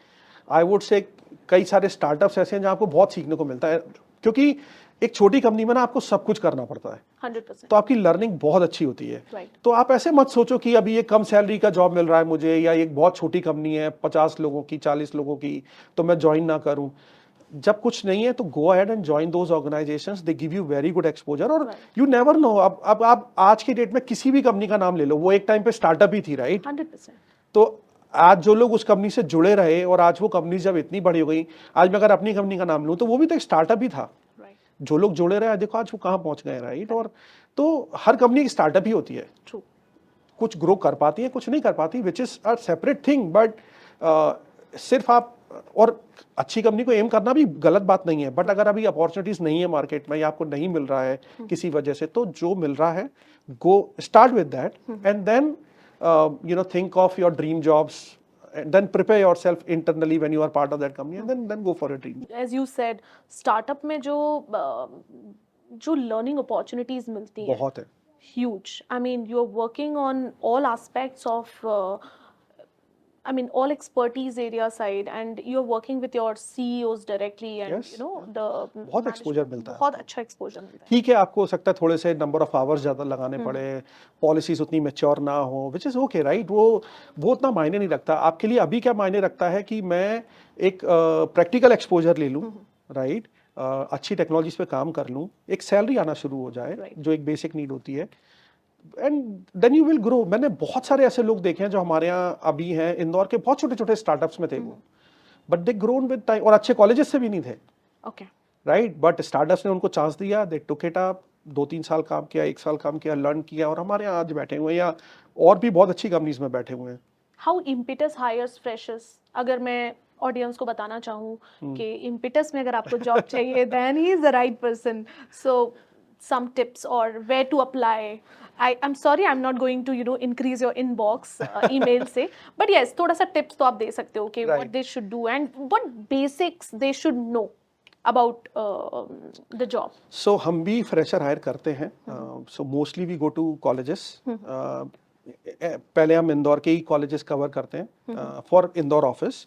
S1: आई वुड से कई सारे स्टार्टअप्स ऐसे हैं जहाँ आपको बहुत सीखने को मिलता है, क्योंकि एक छोटी कंपनी में ना आपको सब कुछ करना पड़ता है,
S2: 100%।
S1: तो आपकी लर्निंग बहुत अच्छी होती है।
S2: Right.
S1: तो आप ऐसे मत सोचो कि अभी ये कम सैलरी का जॉब मिल रहा है मुझे, या एक बहुत छोटी कंपनी है 50 लोगों की, 40 लोगों की, तो मैं ज्वाइन ना करूं। जब कुछ नहीं है तो go ahead and join those organisations, they give you very good exposure. और यू नेवर नो, अब आप आज की डेट में किसी भी कंपनी का नाम ले लो, वो एक टाइम पे स्टार्टअप ही थी, राइट।
S2: 100%।
S1: तो आज जो लोग उस कंपनी से जुड़े रहे और आज वो कंपनी जब इतनी बड़ी हो गई, आज मैं अगर अपनी कंपनी का नाम लूं तो वो भी तो एक स्टार्टअप ही था। जो लोग जुड़े रहे, देखो आज वो कहाँ पहुंच गए, राइट। और तो हर कंपनी की स्टार्टअप ही होती है।
S2: True.
S1: कुछ ग्रो कर पाती है, कुछ नहीं कर पाती, which is a separate thing. But सिर्फ आप और अच्छी कंपनी को एम करना भी गलत बात नहीं है, बट अगर अभी अपॉर्चुनिटीज नहीं है मार्केट में या आपको नहीं मिल रहा है किसी वजह से, तो जो मिल रहा है go start with that, and then you know, think of your dream jobs, and then prepare yourself internally when you are part of that company, and then go for a dream.
S2: As you said, startup में जो learning opportunities मिलती हैं,
S1: बहुत है।
S2: huge. I mean, you're working on all aspects of, I mean, all expertise area side, and you're working with your CEOs directly, and
S1: Yes,
S2: you know the
S1: बहुत exposure मिलता है।
S2: बहुत अच्छा एक्सपोजर मिलता है।
S1: ठीक है, आपको हो सकता है थोड़े से नंबर ऑफ आवर्स ज़्यादा लगाने पड़े, पॉलिसीज उतनी मैच्योर ना हो, विच इज़ ओके, राइट। वो उतना मायने नहीं रखता आपके लिए। अभी क्या मायने रखता है कि मैं एक प्रैक्टिकल एक्सपोजर ले लूँ, राइट, अच्छी टेक्नोलॉजीज पे काम कर लूँ, एक सैलरी आना शुरू हो जाए, जो एक बेसिक नीड होती है, and then you will grow. मैंने बहुत सारे ऐसे लोग देखे हैं जो हमारे यहाँ अभी हैं, इंदौर के बहुत छोटे छोटे स्टार्टअप्स में थे वो, but they grown with time, और अच्छे कॉलेजेस से भी नहीं थे,
S2: ओके,
S1: राइट। बट स्टार्टअप्स ने उनको चांस दिया, दे टुक इट अप, 2-3 साल काम किया, 1 साल काम किया, लर्न किया, और हमारे यहाँ आज बैठे हुए हैं, या और भी बहुत अच्छी कंपनीज में बैठे हुए हैं।
S2: How Impetus hires freshers? अगर मैं ऑडियंस को बताना चाहूँ कि इम्पिटस में अगर आपको जॉब चाहिए, then he is the right person. So some tips or where to apply. I'm sorry, I'm not going to increase your inbox email से, but yes, थोड़ा सा tips तो आप दे सकते हो कि what they should do and what basics they should know about the job.
S1: So हम भी फ्रेशर हायर करते हैं, so mostly we go to colleges. पहले हम इंदौर के ही कॉलेजेस कवर करते हैं for Indore office.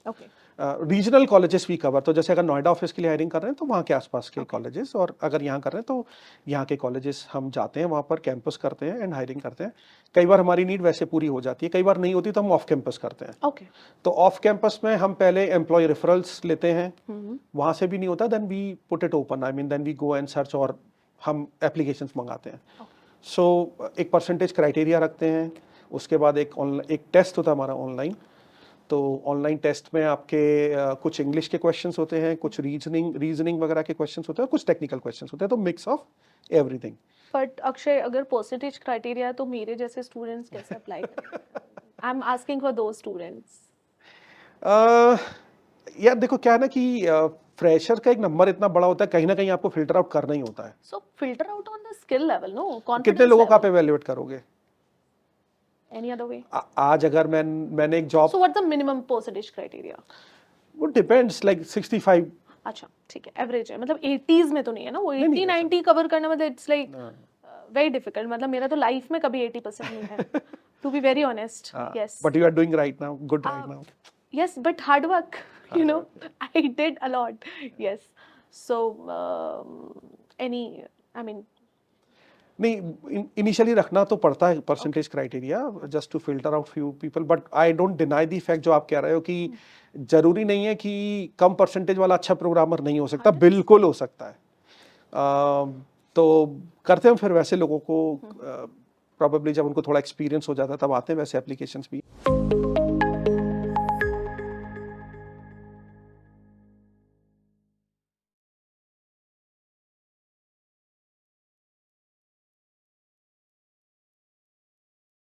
S1: Regional colleges भी कवर, तो जैसे अगर नोएडा ऑफिस के लिए हायरिंग कर रहे हैं तो वहाँ के आसपास के कॉलेजेस, और अगर यहाँ कर रहे हैं तो यहाँ के कॉलेजेस हम जाते हैं, वहाँ पर कैंपस करते हैं एंड हायरिंग करते हैं। कई बार हमारी नीड वैसे पूरी हो जाती है, कई बार नहीं होती तो हम ऑफ कैंपस करते हैं। तो ऑफ कैंपस में हम पहले एम्प्लॉय रेफरल्स लेते हैं, वहाँ से भी नहीं होता then we put it open, I mean then we go and search, और हम एप्लीकेशंस मंगाते हैं। सो एक परसेंटेज क्राइटेरिया रखते हैं, उसके बाद एक टेस्ट होता है हमारा ऑनलाइन। तो ऑनलाइन टेस्ट में आपके कुछ इंग्लिश के क्वेश्चंस होते हैं, कुछ रीजनिंग वगैरह के क्वेश्चंस होते हैं, कुछ टेक्निकल क्वेश्चंस होते हैं, तो mix of everything.
S2: But Akshay, अगर परसेंटेज क्राइटेरिया तो मेरे जैसे स्टूडेंट्स कैसे अप्लाई करें? I am asking for those students.
S1: यार देखो क्या है ना कि फ्रेशर का एक नंबर इतना बड़ा होता है, कहीं ना कहीं आपको फिल्टर आउट करना ही होता है।
S2: So filter out on the skill level, no confidence.
S1: कितने लोगों का आप इवैल्यूएट करोगे?
S2: Any other way?
S1: आज अगर मैंने एक job,
S2: So what's the minimum percentage criteria?
S1: वो डिपेंड्स, लाइक 65।
S2: अच्छा ठीक है, एवरेज है, मतलब 80s में तो नहीं है ना वो? 80-90 कवर करना मतलब इट्स लाइक वेरी डिफिकल्ट। मतलब मेरा तो लाइफ में कभी 80% नहीं है, to be very honest. Yes,
S1: but you are doing right now, good right now.
S2: Yes, but hard work you know, I did a lot. Yes. So, any, I mean,
S1: नहीं, initially रखना तो पड़ता है percentage criteria just to filter out few people, but I don't deny the fact जो आप कह रहे हो कि जरूरी नहीं है कि कम परसेंटेज वाला अच्छा प्रोग्रामर नहीं हो सकता,
S2: 100%.
S1: बिल्कुल हो सकता है। तो करते हैं फिर वैसे लोगों को, प्रॉबेबली जब उनको थोड़ा एक्सपीरियंस हो जाता है तब आते हैं वैसे एप्लीकेशंस भी।